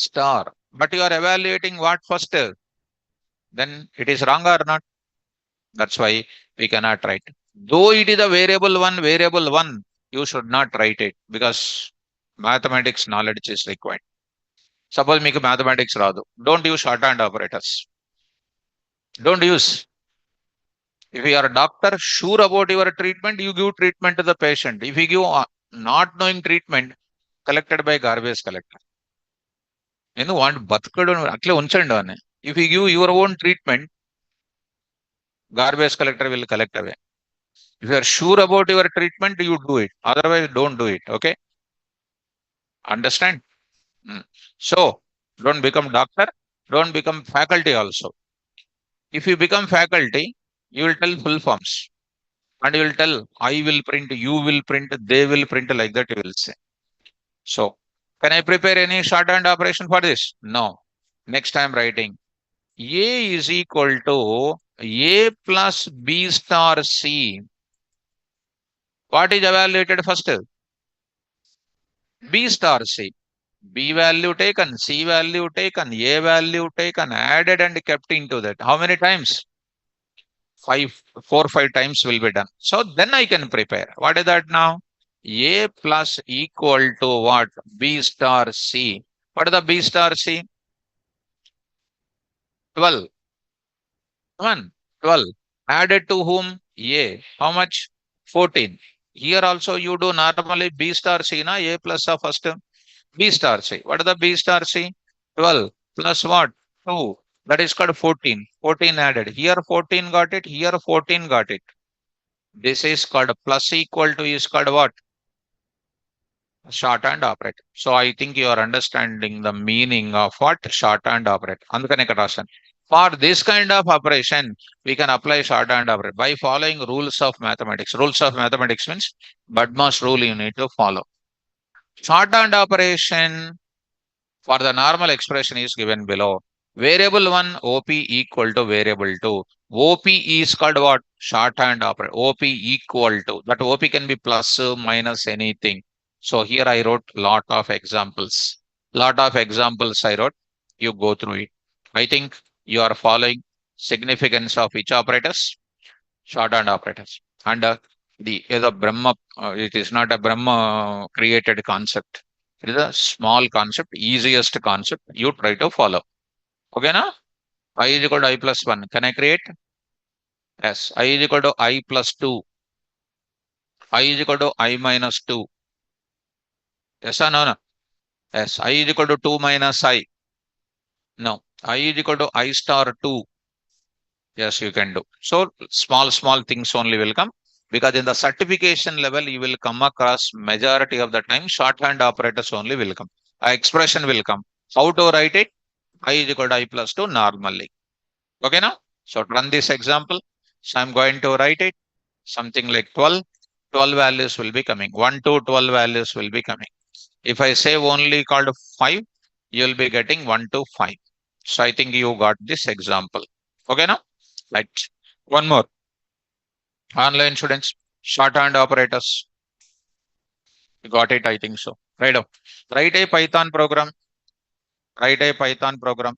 Star. But you are evaluating what first? Then it is wrong or not? That's why we cannot write. Though it is a variable one, you should not write it because mathematics knowledge is required. Suppose make mathematics radu. Don't use shorthand operators. Don't use. If you are a doctor, sure about your treatment, you give treatment to the patient. If you give not knowing treatment, collected by garbage collector. You know what? If you give your own treatment, garbage collector will collect away. If you are sure about your treatment, you do it. Otherwise, don't do it. Okay? Understand? So, don't become doctor. Don't become faculty also. If you become faculty, you will tell full forms. And you will tell, I will print, you will print, they will print, like that you will say. So, can I prepare any shorthand operation for this? No. Next I am writing A is equal to A plus B star C. What is evaluated first? B star C. B value taken, C value taken, A value taken, added and kept into that. How many times? 5 times will be done. So then I can prepare. What is that now? A plus equal to what? B star C. What is the B star C? 12. Come on, 12. Added to whom? A. How much? 14. Here also you do normally B star C, na? A plus of first. B star C. What is the B star C? 12 plus what? 2. That is called 14. 14 added. Here 14 got it. Here 14 got it. This is called plus equal to is called what? Shorthand operator. So I think you are understanding the meaning of what? Shorthand operator. అందుకని ఇక్కడ రాశాను. For this kind of operation, we can apply shorthand operator by following rules of mathematics. Rules of mathematics means BUDMAS rule you need to follow. Shorthand operation for the normal expression is given below. Variable 1 OP equal to variable 2. OP is called what? Shorthand operator. OP equal to. That OP can be plus, minus, anything. So here I wrote lot of examples. Lot of examples I wrote. You go through it. I think you are following significance of each operators. Shorthand operators. And the Brahma, it is not a Brahma created concept. It is a small concept, easiest concept. You try to follow. Okay, na? I is equal to I plus 1. Can I create? Yes. I is equal to I plus 2. I is equal to I minus 2. Yes or no? No? Yes. I is equal to 2 minus I. No. I is equal to I star 2. Yes, you can do. So small things only will come. Because in the certification level, you will come across majority of the time shorthand operators only will come. Expression will come. How to write it? I is equal to I plus 2 normally. Okay now? So run this example. So I'm going to write it. Something like 12. 12 values will be coming. 1 to 12 values will be coming. If I say only called 5, you'll be getting 1 to 5. So I think you got this example. Okay now? Right. One more. Online students, shorthand operators. You got it, I think so. Right up. Write a Python program. Write a Python program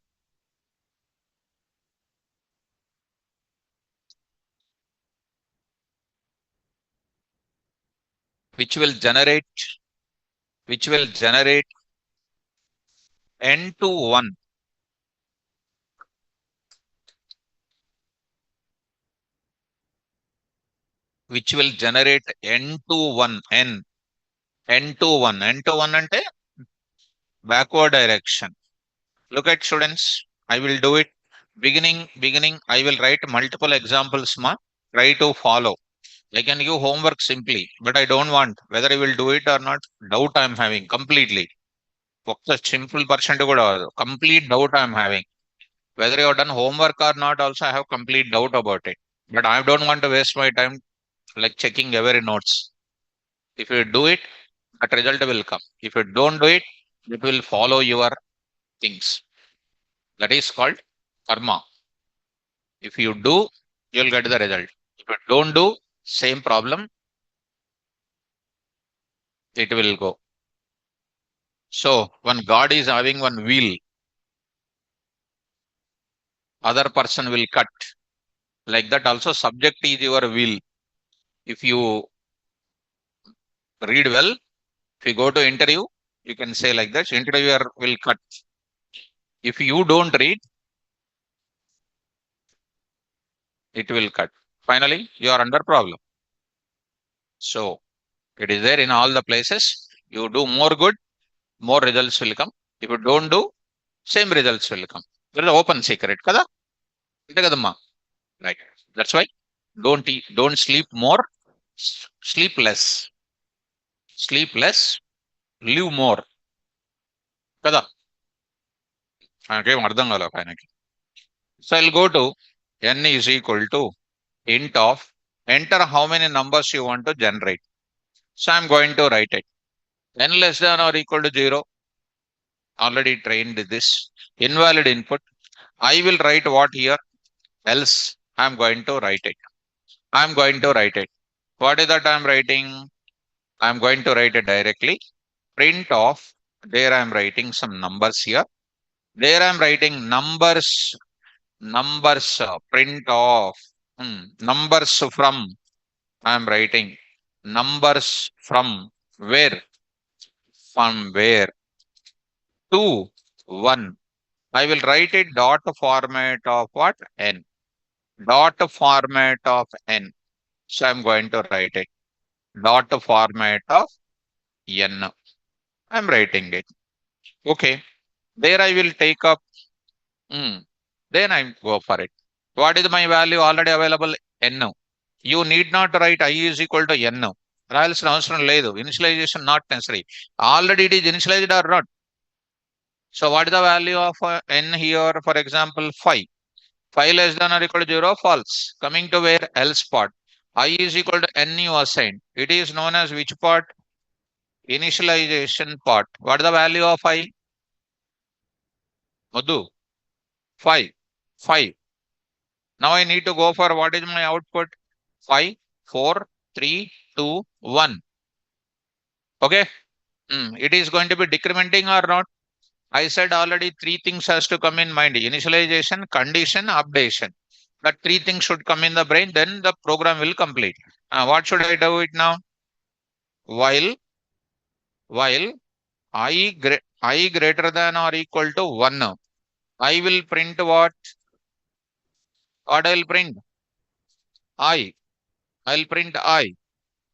which will generate which will generate n to 1, which will generate n to 1, n to 1, n to 1 ante backward direction. Look at students, I will do it. Beginning, I will write multiple examples, try to follow. I can give homework simply, but I don't want whether I will do it or not. Doubt I am having completely. ఒక్క simple percent కూడా అవ్వదు. Complete doubt I'm having. Whether you have done homework or not, also I have complete doubt about it. But I don't want to waste my time like checking every notes. If you do it, that result will come. If you don't do it, it will follow your things. That is called karma. If you do, you'll get the result. If you don't do, same problem, it will go. So when God is having one wheel, other person will cut. Like that also subject is your wheel. If you read well, if you go to interview, you can say like that, interviewer will cut. If you don't read, it will cut. Finally, you are under problem. So it is there in all the places. You do more good, more results will come. If you don't do, same results will come. There is an open secret. Kada? Ante kadamma. Right. That's why don't sleep more, sleep less. Sleep less, live more. Kada? ఆయనకేం అర్థం కాలేదు ఆయనకి. So I'll go to n is equal to int of enter how many numbers you want to generate. So I'm going to write it. N less than or equal to 0. Already trained this. Invalid input. I will write what here? Else I'm going to write it. I'm going to write it. What is that I'm writing? I'm going to write it directly. Print of. There I'm writing some numbers here. There I'm writing numbers. Print of. Numbers from. I'm writing numbers from where? From where? To 1. I will write it dot format of what? N. Dot format of n. So I'm going to write it. Dot format of n. I'm writing it. Okay. There I will take up. Then I go for it. What is my value already available? N. You need not write I is equal to n. రాయాల్సిన అవసరం లేదు. Initialization not necessary. Already it is initialized or not. So what is the value of n here? For example, 5. 5 less than or equal to 0, false. Coming to where? Else part. I is equal to n you assign. It is known as which part? Initialization part. What is the value of I? Madhu. 5. 5. Now I need to go for what is my output? 5, 4, 3, 2, 1. Okay. It is going to be decrementing or not? I said already 3 things has to come in mind. Initialization, condition, updation. That 3 things should come in the brain, then the program will complete. What should I do it now? While I greater than or equal to 1, I will print what? What I will print? I. I will print I.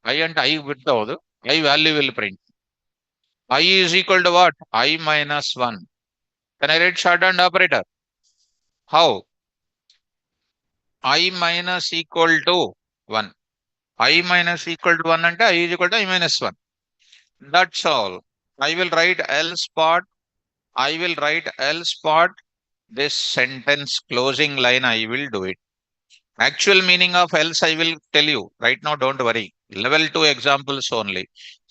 I and I with the I value will print. I is equal to what? I minus 1. Can I write shorthand operator? How? I minus equal to 1. I minus equal to 1 and I is equal to I minus 1. That's all. I will write else part. I will write else part. This sentence closing line I will do it. Actual meaning of else I will tell you. Right now don't worry. Level 2 examples only.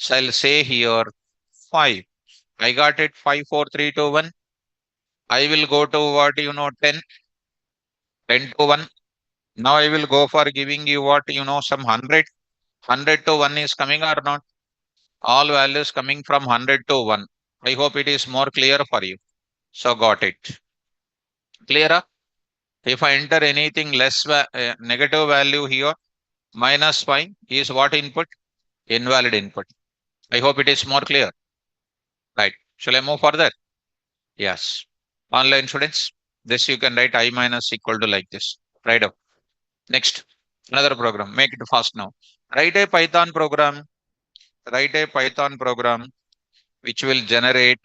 So I'll say here 5. I got it 5, 4, 3, 2, 1. I will go to what 10, 10 to 1. Now I will go for giving you what some 100. 100 to 1 is coming or not? All values coming from 100 to 1. I hope it is more clear for you. So got it. Clear? If I enter anything less negative value here, minus 5 is what input? Invalid input. I hope it is more clear. Right. Shall I move further? Yes. Online students, this you can write I minus equal to like this. Right up. Next, another program. Make it fast now. Write a Python program. Write a Python program which will generate.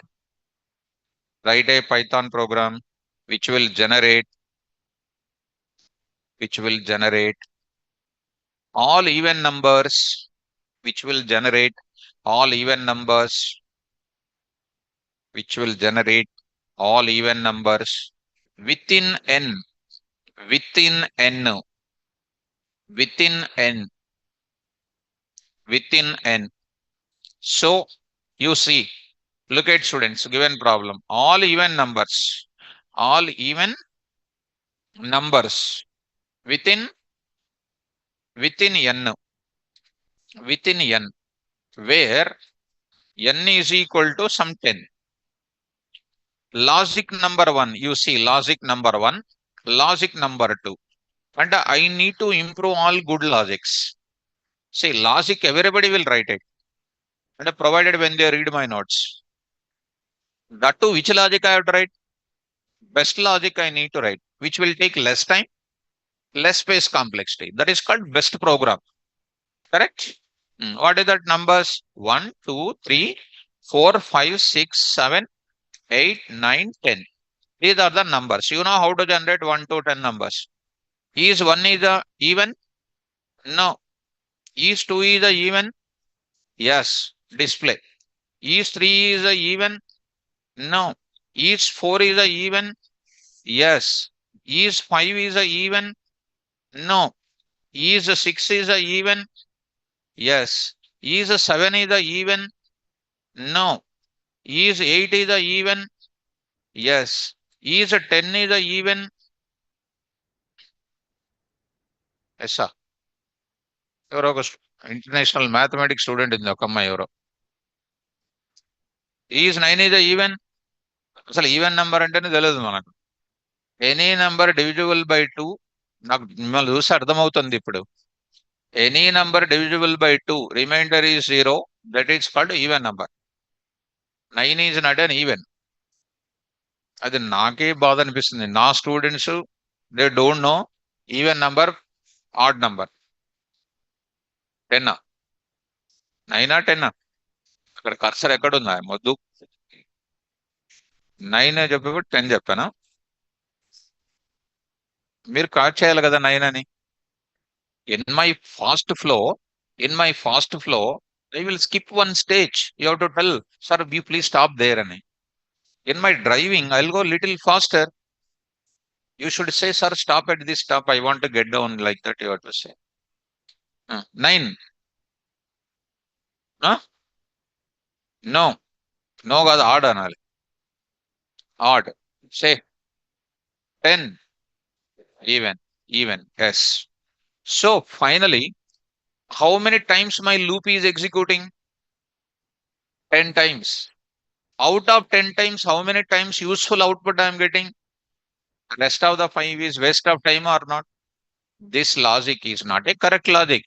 Write a Python program which will generate. Which will generate all even numbers. Which will generate all even numbers. Which will generate all even numbers within n. Within n. Within n. Within n. So you see, look at students, given problem. All even numbers within n, within n, where n is equal to some 10. Logic number 1, you see logic number 1, logic number 2. And I need to improve all good logics. See, logic everybody will write it. And provided when they read my notes. That too, which logic I have to write? Best logic I need to write, which will take less time, less space complexity. That is called best program. Correct? What is that numbers? 1, 2, 3, 4, 5, 6, 7, 8, 9, 10. These are the numbers. You know how to generate 1 to 10 numbers. Is 1 is a even? No. Is 2 is a even? Yes. Display. Is 3 is a even? No. Is 4 is a even? Yes. Is 5 is a even? No. Is 6 is a even? Yes. Is 7 is a even? No. Is 8 is a even? Yes. Is 10 is a even? Yes, sir. ఎవరో ఒక international mathematics student ఉంది ఒక అమ్మాయి ఎవరో. Is 9 is a even? అసలు even number అంటేనే తెలియదు మనకు. ఎనీ నెంబర్ డివిజిబుల్ బై 2, నాకు మిమ్మల్ని చూస్తే అర్థమవుతుంది ఇప్పుడు. Any number divisible by 2, remainder is 0, that is called even number. 9 is not an even. అది నాకే బాధ అనిపిస్తుంది. నా students they don't know even number, odd number. 10, 9 10. అక్కడ కర్సర్ ఎక్కడుందా మొద్దు? 9 చెప్పేప్పుడు 10 చెప్పానా? మీరు కరెక్ట్ చేయాలి కదా 9 అని. In my fast flow I will skip one stage. You have to tell, sir, you please stop there అని. In my driving, I'll go little faster. You should say, sir, stop at this stop. I want to get down, like that you have to say. 9. Huh? No. No కాదు, add అనాలి. Add. Say 10. Even. Yes. So finally, how many times my loop is executing? 10 times. Out of 10 times, how many times useful output I am getting? Rest of the 5 is waste of time or not? This logic is not a correct logic.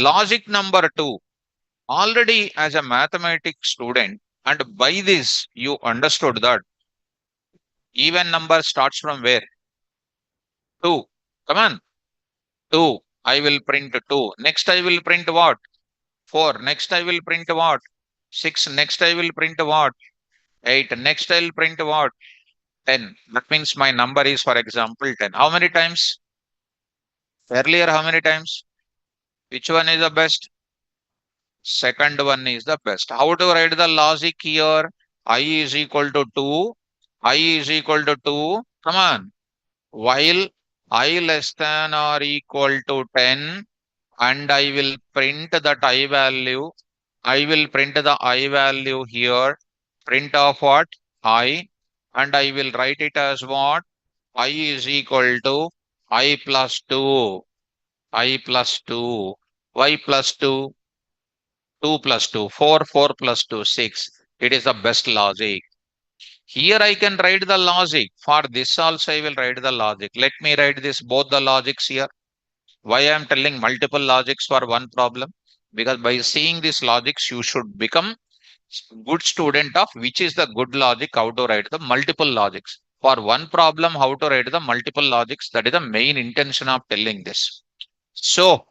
Logic number 2. Already as a mathematics student, and by this you understood that even number starts from where? 2. Come on. 2. I will print 2. Next I will print what? 4. Next I will print what? 6. Next I will print what? 8. Next I will print what? 10. That means my number is, for example, 10. How many times? Earlier, how many times? Which one is the best? Second one is the best. How to write the logic here? I is equal to 2. I is equal to 2. Come on. While I less than or equal to 10, and I will print that I value. I will print the I value here print of what? I, and I will write it as what? I is equal to I plus 2, I plus 2, y plus 2, 2 plus 2, 4, 4 plus 2, 6. It is the best logic. Here I can write the logic. For this also I will write the logic. Let me write this both the logics here. Why I am telling multiple logics for one problem? Because by seeing these logics, you should become good student of which is the good logic, how to write the multiple logics. For one problem, how to write the multiple logics. That is the main intention of telling this. So,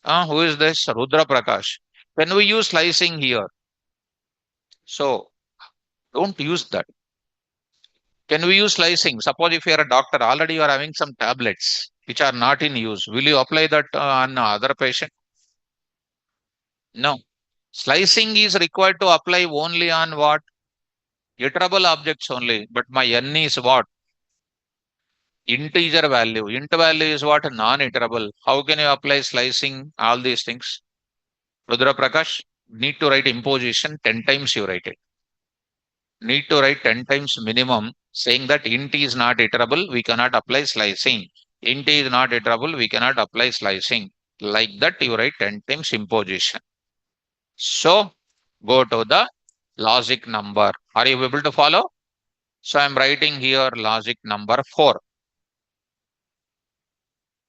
who is this? Rudra Prakash. Can we use slicing here? So, don't use that. Can we use slicing? Suppose if you are a doctor, already you are having some tablets which are not in use. Will you apply that on other patient? No. Slicing is required to apply only on what? Iterable objects only. But my n is what? Integer value. Int value is what? Non-iterable. How can you apply slicing? All these things. Rudra Prakash, need to write imposition 10 times you write it. Need to write 10 times minimum saying that int is not iterable, we cannot apply slicing. Int is not iterable, we cannot apply slicing. Like that you write 10 times imposition. So go to the logic number. Are you able to follow? So I'm writing here logic number 4.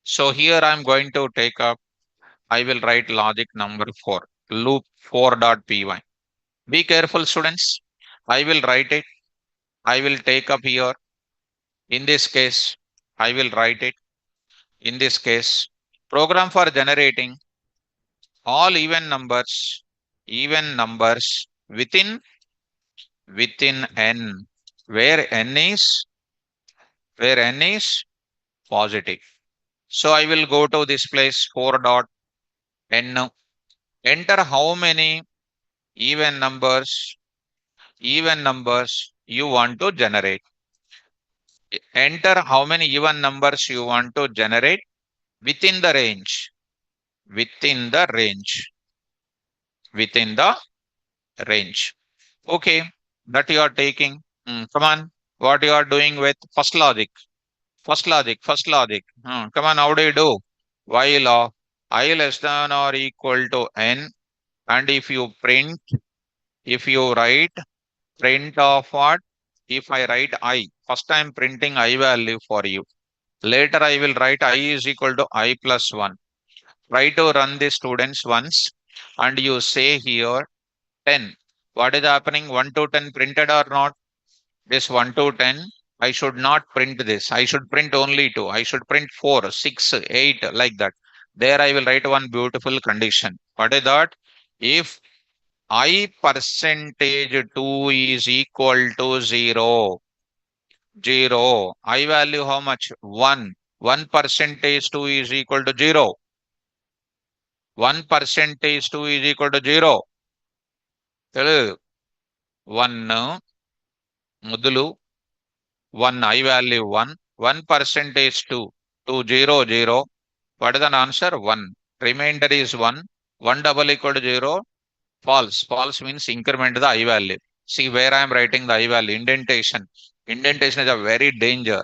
So here I'm going to take up, I will write logic number 4, loop 4.py. Be careful students. I will write it. I will take up here. In this case, I will write it. In this case, program for generating all even numbers within n, where n is positive. So I will go to this place 4.n. Enter how many even numbers you want to generate. Enter how many even numbers you want to generate within the range. Within the range. Within the range. Okay, that you are taking. Come on, what you are doing with first logic? First logic. Come on, how do you do? While I less than or equal to n, and if you write print of what? If I write I, first I am printing I value for you. Later I will write I is equal to I plus 1. Try to run the students once and you say here 10. What is happening? 1 to 10 printed or not? This 1 to 10. I should not print this. I should print only 2. I should print 4, 6, 8 like that. There I will write one beautiful condition. What is that? If I percentage 2 is equal to 0, 0. I value how much? 1. 1 percentage 2 is equal to 0. 1 percentage 2 is equal to 0. 1 మొదలు 1 I value 1. 1 percentage 2. 2 0 0. What is the answer? 1. Remainder is 1. 1 double equal to 0. False. False means increment the I value. See where I am writing the I value. Indentation. Indentation is a very danger.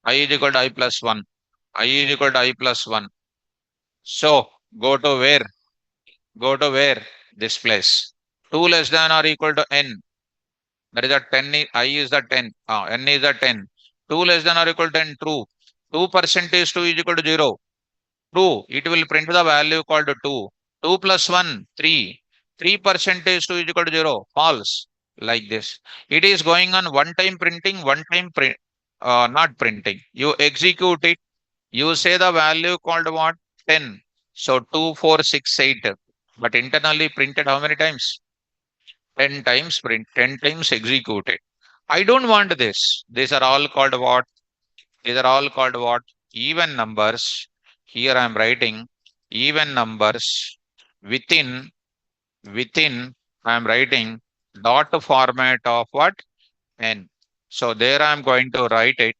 I is equal to I plus 1. I is equal to I plus 1. So go to where? Go to where? This place. 2 less than or equal to n. That is a 10. I is the 10. N is the 10. 2 less than or equal to 10. True. 2 percentage 2 is equal to 0. True. It will print the value called 2. 2 plus 1, 3. 3 percentage 2 is equal to 0. False. Like this. It is going on one time printing, one time not printing. You execute it. You say the value called what? 10. So 2, 4, 6, 8. But internally printed how many times? 10 times print, 10 times executed. I don't want this. These are all called what? These are all called what? Even numbers. Here I am writing even numbers within I am writing dot format of what? N. So there I am going to write it.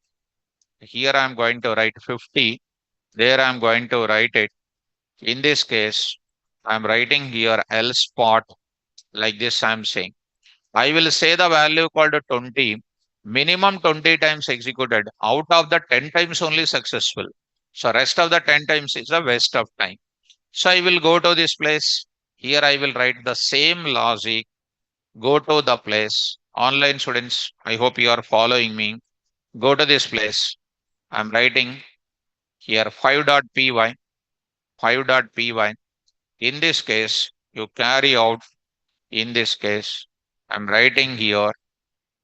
Here I am going to write 50. There I am going to write it. In this case, I am writing here L spot like this I am saying. I will say the value called 20, minimum 20 times executed. Out of the 10 times only successful. So rest of the 10 times is a waste of time. So I will go to this place. Here I will write the same logic. Go to the place. Online students, I hope you are following me. Go to this place. I'm writing here 5.py, 5.py. In this case, you carry out, in this case, I'm writing here.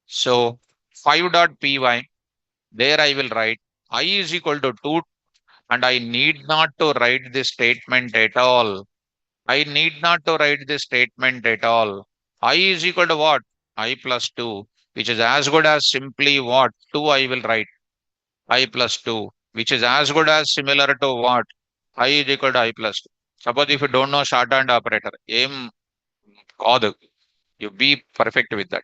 So 5.py, there I will write I is equal to 2, and I need not to write this statement at all. I need not to write this statement at all. I is equal to what? I plus 2, which is as good as simply what? 2 I will write. I plus 2, which is as good as similar to what? I is equal to I plus 2. Suppose if you don't know shorthand operator, aim కాదు, you be perfect with that.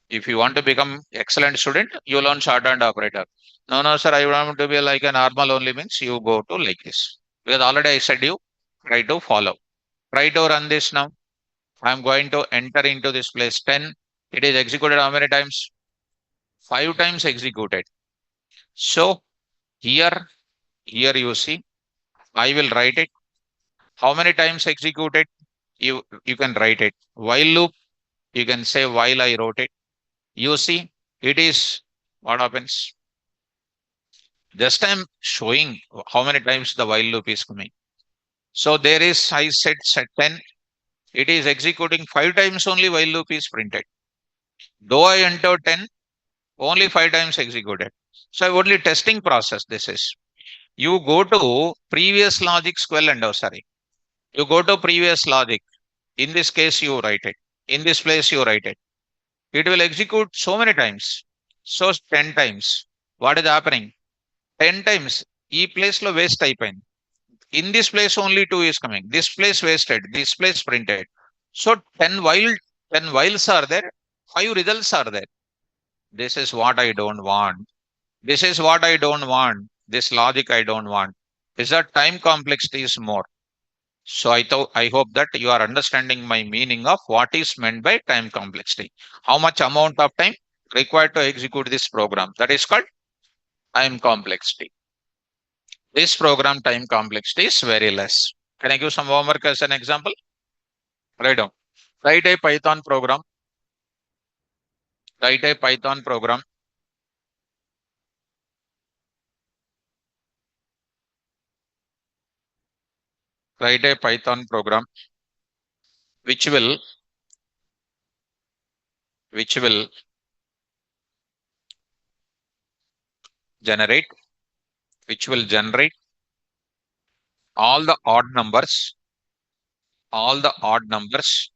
If you want to become excellent student, you learn shorthand operator. No, no, sir, I want to be like a normal only means you go to like this. Because already I said you try to follow. Try to run this now. I'm going to enter into this place 10. It is executed how many times? 5 times executed. So here, here you see, I will write it. How many times executed? You can write it. While loop, you can say while I wrote it. You see, it is what happens. Just I'm showing how many times the while loop is coming. So there is, I set 10. It is executing 5 times only while loop is printed. Though I enter 10, only 5 times executed. So only testing process this is. You go to previous logic square and sorry. You go to previous logic. In this case, you write it. In this place, you write it. It will execute so many times. So 10 times. What is happening? 10 times. E place lo waste అయిపోయింది. In this place only 2 is coming. This place wasted. This place printed. So 10 whiles are there. 5 results are there. This is what I don't want. This is what I don't want. This logic I don't want. Is that time complexity is more. So I hope that you are understanding my meaning of what is meant by time complexity. How much amount of time required to execute this program? That is called time complexity. This program time complexity is very less. Can I give some homework as an example? Write down. Write a Python program. Write a Python program. Write a Python program which will generate all the odd numbers, all the odd numbers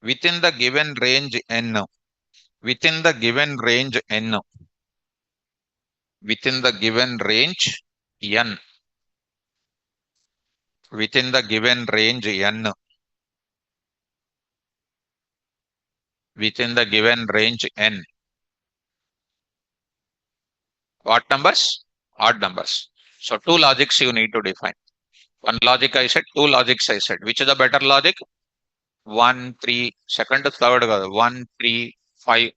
within the given range n, within the given range n, within the given range n, within the given range n, within the given range n. What numbers? Odd numbers. So two logics you need to define. One logic I said, two logics I said. Which is the better logic? 1, 3, second to third, 1, 3, 5,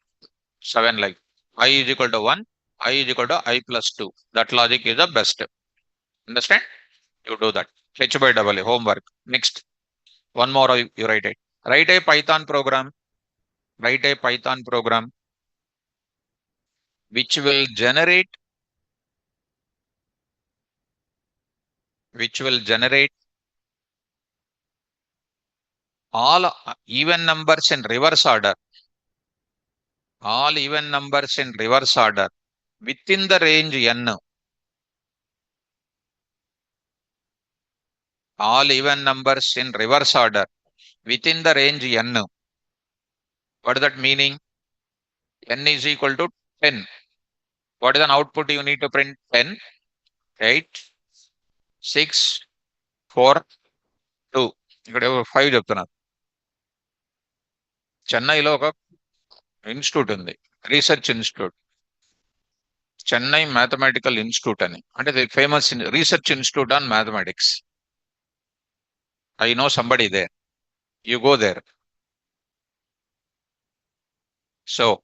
7 like. I is equal to 1, I is equal to I plus 2. That logic is the best. Understand? You do that. H by W, homework. Next. One more you write it. Write a Python program. Write a Python program which will generate all even numbers in reverse order. All even numbers in reverse order within the range n. All even numbers in reverse order within the range n. What is that meaning? N is equal to 10. What is an output you need to print? 10, 8, 6, 4, 2. ఇక్కడ 5 చెప్తున్నారు. చెన్నైలో ఒక institute ఉంది, research institute, Chennai mathematical institute అని. అంటే famous research institute on mathematics. I know somebody there. You go there. So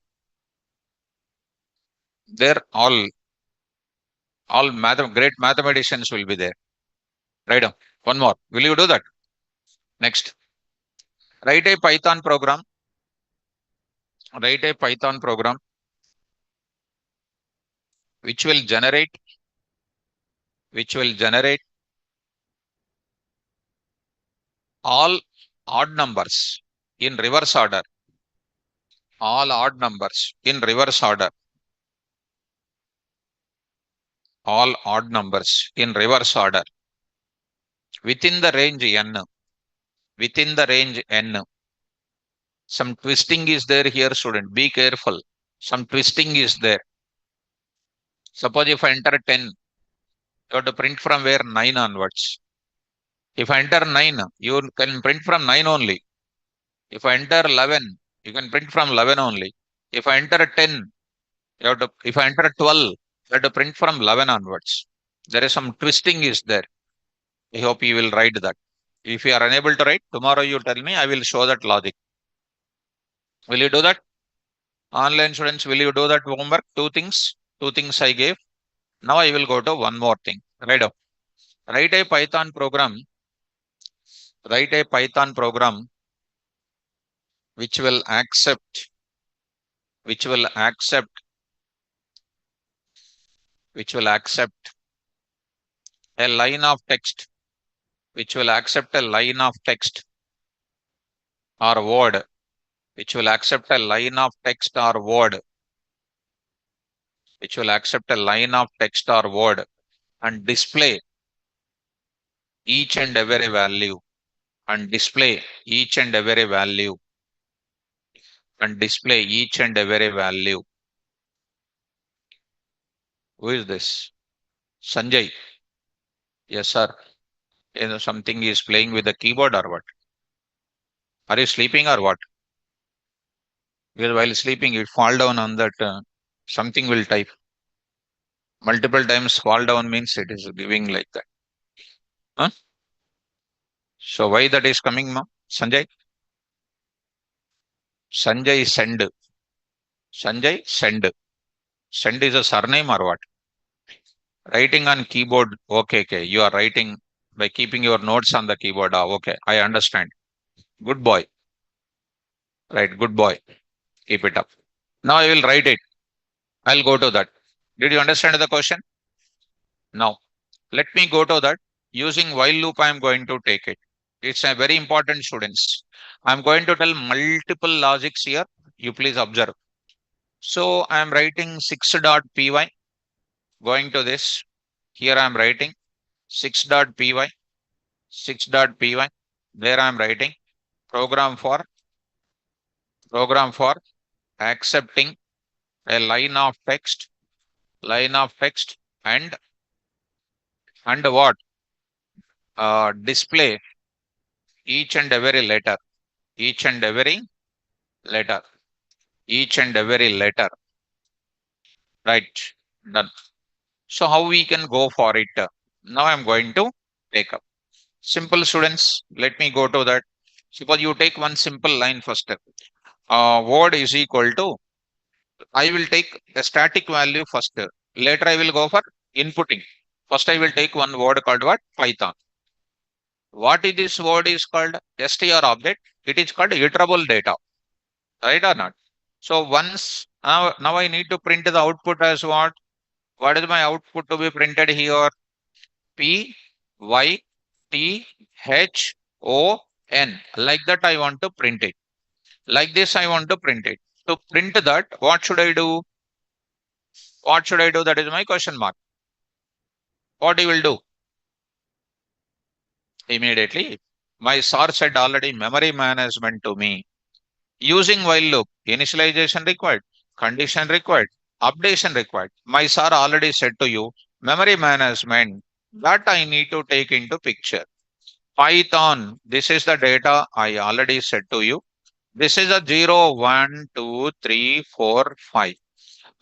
there all great mathematicians will be there. Right on. One more. Will you do that? Next. Write a Python program. Write a Python program which will generate which will generate all odd numbers in reverse order. All odd numbers in reverse order. All odd numbers in reverse order within the range n. Within the range n. Some twisting is there here, student. Be careful. Some twisting is there. Suppose if I enter 10, you have to print from where 9 onwards. If I enter 9, you can print from 9 only. If I enter 11, you can print from 11 only. If I enter 10, if I enter 12, you have to print from 11 onwards. There is some twisting is there. I hope you will write that. If you are unable to write, tomorrow you tell me, I will show that logic. Will you do that? Online students, will you do that homework? Two things I gave. Now I will go to one more thing. Right up. Write a Python program. Write a Python program which will accept, which will accept, which will accept a line of text, which will accept a line of text or word, which will accept a line of text or word, which will accept a line of text or word and display each and every value and display each and every value and display each and every value. Who is this? Sanjay. Yes, sir. You know, something is playing with the keyboard or what? Are you sleeping or what? Because while sleeping, you fall down on that, something will type. Multiple times fall down means it is giving like that. Huh? So why that is coming, ma? Sanjay? Sanjay send. Sanjay send. Send is a surname or what? Writing on keyboard. Okay, okay. You are writing by keeping your notes on the keyboard. Ah, okay. I understand. Good boy. Right. Good boy. Keep it up. Now I will write it. I'll go to that. Did you understand the question? Now, let me go to that. Using while loop, I am going to take it. It's a very important, students. I'm going to tell multiple logics here. You please observe. So I am writing 6.py. Going to this. Here I am writing 6.py. 6.py. There I am writing program for accepting a line of text and what display each and every letter each and every letter each and every letter. Right, done. So how we can go for it? Now I'm going to take up simple, students. Let me go to that. Suppose you take one simple line first. Word is equal to, I will take a static value first. Later I will go for inputting. First I will take one word called what? Python. What is this word is called? str object. It is called iterable data. Right or not? So once now I need to print the output as what? What is my output to be printed here? P Y T H O N. Like that I want to print it. Like this I want to print it. To print that, what should I do? What should I do? That is my question mark. What you will do? Immediately, my sir said already memory management to me. Using while loop, initialization required, condition required, updation required. My sir already said to you, memory management, that I need to take into picture. Python, this is the data I already said to you. This is a 0, 1, 2, 3, 4, 5.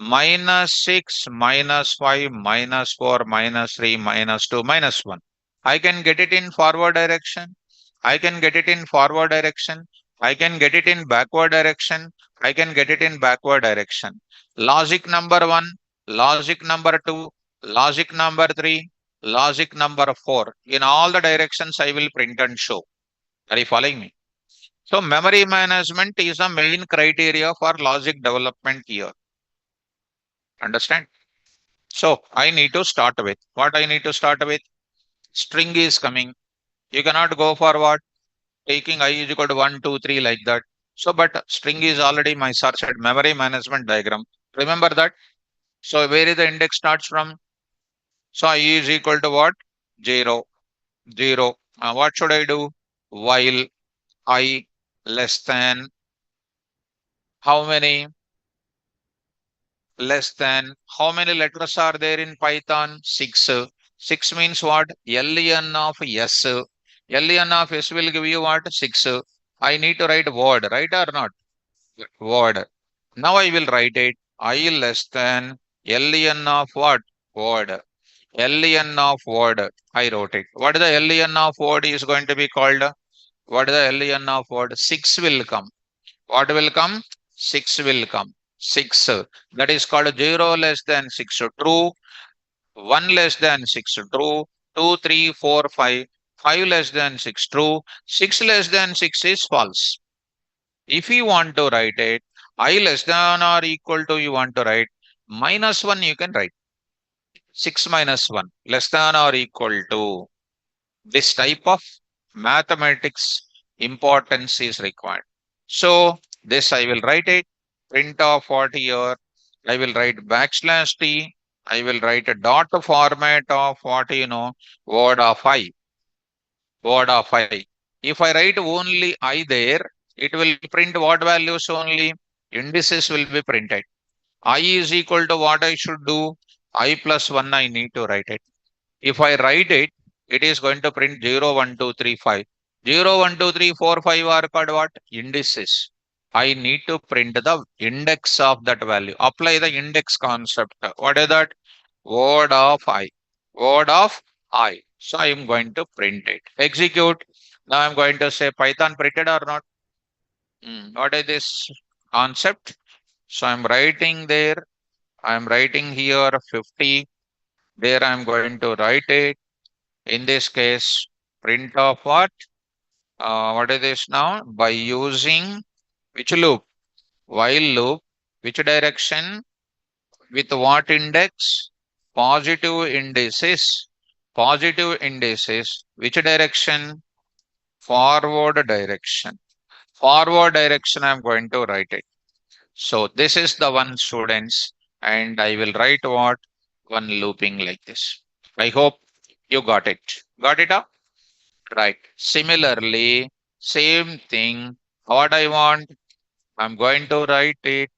-6, -5, -4, -3, -2, -1. I can get it in forward direction. I can get it in forward direction. I can get it in backward direction. I can get it in backward direction. Logic number one, logic number two, logic number three, logic number four. In all the directions, I will print and show. Are you following me? So memory management is a main criteria for logic development here. Understand? So I need to start with what I need to start with. String is coming. You cannot go forward taking I is equal to 1, 2, 3 like that. So, but string is already my search at memory management diagram. Remember that? So, where is the index starts from? So, I is equal to what? 0, 0. What should I do? While I less than how many? Less than how many letters are there in Python? 6. 6 means what? Len of S. Len of S will give you what? 6. I need to write word, right or not? Word. Now I will write it. I less than len of what? Word. Len of word. I wrote it. What is the len of word is going to be called? What is the len of word? 6 will come. What will come? 6 will come. 6. That is called 0 less than 6 true. 1 less than 6 true. 2, 3, 4, 5. 5 less than 6 true. 6 less than 6 is false. If you want to write it, I less than or equal to you want to write minus 1 you can write 6 minus 1 less than or equal to this type of mathematics importance is required. So this I will write it print of what here I will write backslash t I will write a dot format of what word of I word of I. If I write only I there, it will print what values only? Indices will be printed. I is equal to what I should do? I plus 1 I need to write it. If I write it, it is going to print 0, 1, 2, 3, 5. 0, 1, 2, 3, 4, 5 are called what? Indices. I need to print the index of that value. Apply the index concept. What is that? Word of I. Word of I. So I am going to print it. Execute. Now I'm going to say Python printed or not. What is this concept? So I'm writing there. I'm writing here 50. There I'm going to write it. In this case, print of what? What is this now? By using which loop? While loop. Which direction? With what index? Positive indices. Positive indices. Which direction? Forward direction. Forward direction I'm going to write it. So this is the one students and I will write what? One looping like this. I hope you got it. Got it up? Right. Similarly, same thing. What I want, I'm going to write it.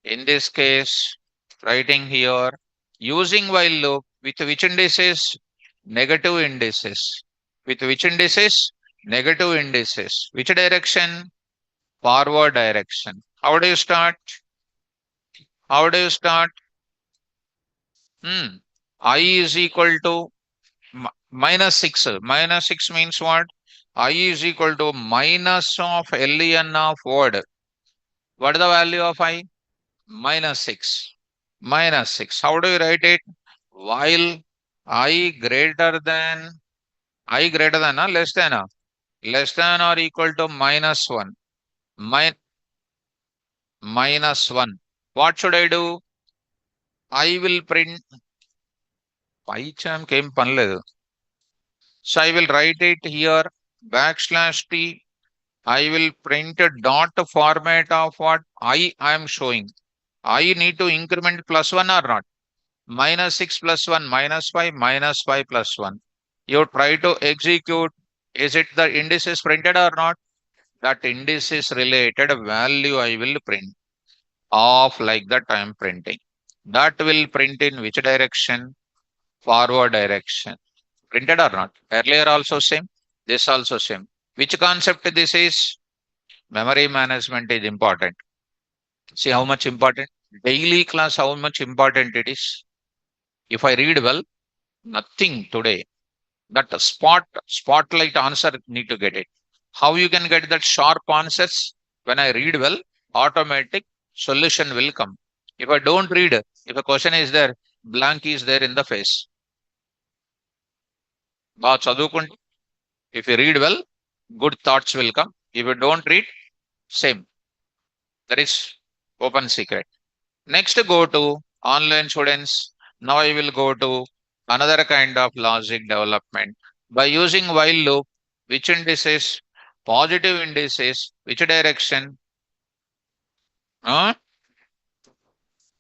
In this case, writing here, using while loop with which indices? Negative indices. With which indices? Negative indices. Which direction? Forward direction. How do you start? How do you start? I is equal to minus 6. Minus 6 means what? I is equal to minus of len of word. What is the value of I? Minus 6. Minus 6. How do you write it? While I greater than or less than less than or equal to minus 1. Minus 1. What should I do? I will print PyCharm came panledu. So I will write it here backslash t. I will print a dot format of what I am showing. I need to increment plus 1 or not. Minus 6 plus 1 minus 5 minus 5 plus 1. You try to execute. Is it the indices printed or not? That indices related value I will print. Off like that I am printing. That will print in which direction? Forward direction. Printed or not? Earlier also same. This also same. Which concept this is? Memory management is important. See how much important? Daily class, how much important it is. If I read well, nothing today. That spotlight answer need to get it. How you can get that sharp answers? When I read well, automatic solution will come. If I don't read, if a question is there, blank is there in the face. బాగా చదువుకుంటే, if you read well, good thoughts will come. If you don't read, same. That is open secret. Next, go to online students. Now I will go to another kind of logic development. By using while loop, which indices, positive indices, which direction?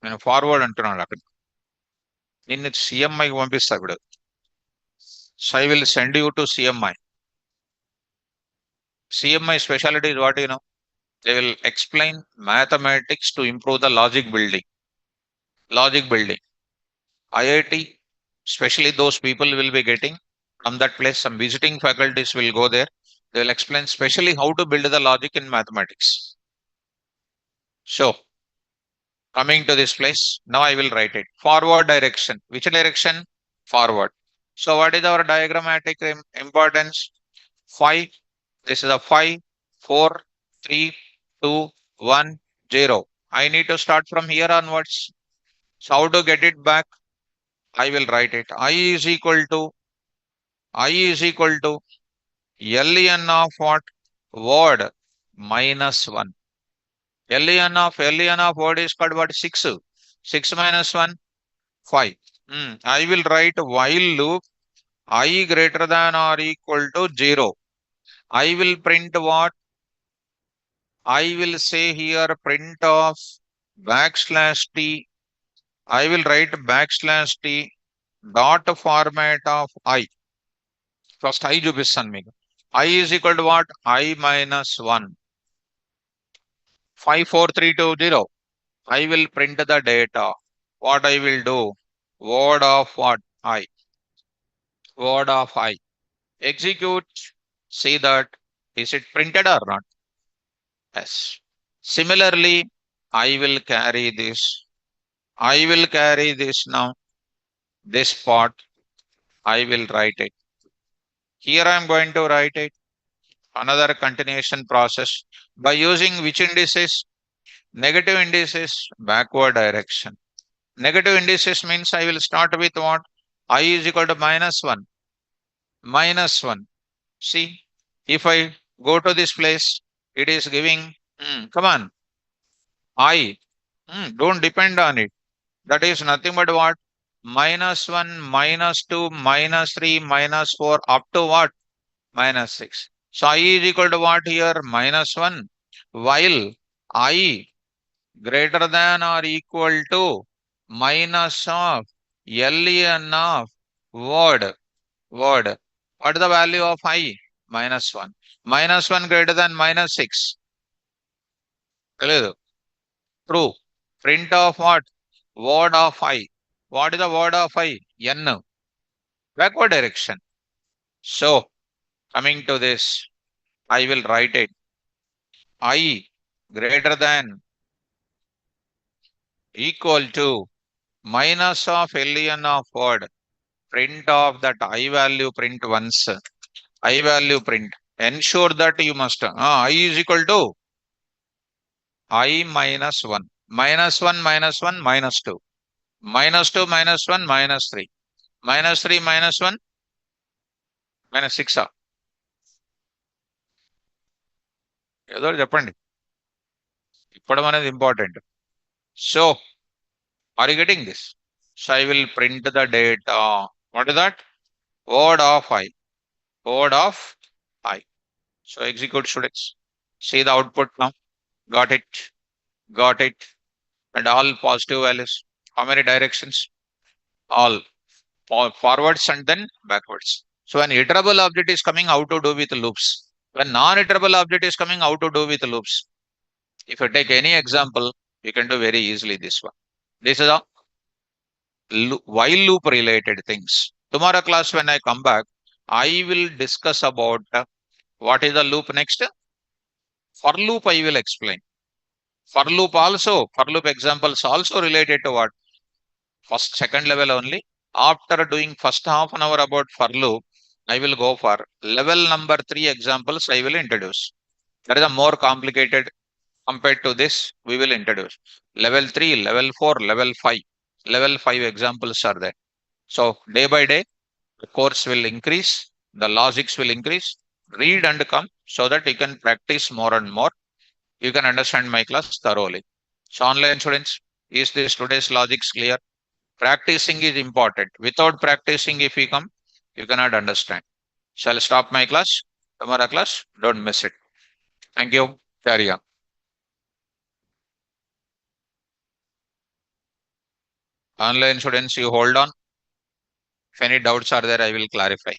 నేను forward అంటున్నాను అక్కడ. నిన్ను సిఎంఐకి పంపిస్తా ఇప్పుడు. So I will send you to CMI. CMI specialty is what you know. They will explain mathematics to improve the logic building. Logic building. IIT, especially those people will be getting from that place. Some visiting faculties will go there. They will explain specially how to build the logic in mathematics. So, coming to this place, now I will write it. Forward direction. Which direction? Forward. So, what is our diagrammatic importance? 5. This is a 5, 4, 3, 2, 1, 0. I need to start from here onwards. So how to get it back? I will write it. I is equal to ln of what? Word minus 1. ln of word is called what? 6. 6 minus 1, 5. I will write while loop I greater than or equal to 0. I will print what? I will say here print of backslash t. I will write backslash t dot format of I. First I చూపిస్తాను మీకు. I is equal to what? I minus 1. 5, 4, 3, 2, 0. I will print the data. What I will do? Word of what? I. Word of I. Execute. See that. Is it printed or not? Yes. Similarly, I will carry this. I will carry this now. This part, I will write it. Here I am going to write it. Another continuation process. By using which indices? Negative indices, backward direction. Negative indices means I will start with what? I is equal to minus 1. Minus 1. See, if I go to this place, it is giving, come on, I. Don't depend on it. That is nothing but what? Minus 1, minus 2, minus 3, minus 4, up to what? Minus 6. So I is equal to what here? Minus 1. While I greater than or equal to minus of ln of word. What is the value of I? Minus 1. Minus 1 greater than minus 6. True. Print of what? Word of I. What is the word of I? N. Backward direction. So, coming to this, I will write it. I greater than equal to minus of ln of word. Print of that I value print once. I value print. Ensure that you must. I is equal to I minus 1. Minus 1, minus 1, minus 2. Minus 2, minus 1, minus 3. Minus 3, minus 1, minus 6. ఏదో చెప్పండి. ఇప్పడం అనేది important. So, are you getting this? So, I will print the data. What is that? Word of I. Word of I. So, execute students. See the output now. Got it. Got it. And all positive values. How many directions? All. Forwards and then backwards. So, an iterable object is coming, how to do with loops. When non-iterable object is coming, how to do with loops. If you take any example, you can do very easily this one. This is a while loop related things. Tomorrow class when I come back, I will discuss about what is the loop next. For loop I will explain. For loop also, for loop examples also related to what? First, second level only. After doing first half an hour about for loop, I will go for level number 3 examples I will introduce. That is a more complicated compared to this. We will introduce level 3, level 4, level 5. Level 5 examples are there. So day by day, the course will increase, the logics will increase. Read and come so that you can practice more and more. You can understand my class thoroughly. So online students, is this today's logics clear? Practicing is important. Without practicing, if you come, you cannot understand. Shall stop my class. Tomorrow class, don't miss it. Thank you. Carry on. Online students, you hold on. If any doubts are there, I will clarify.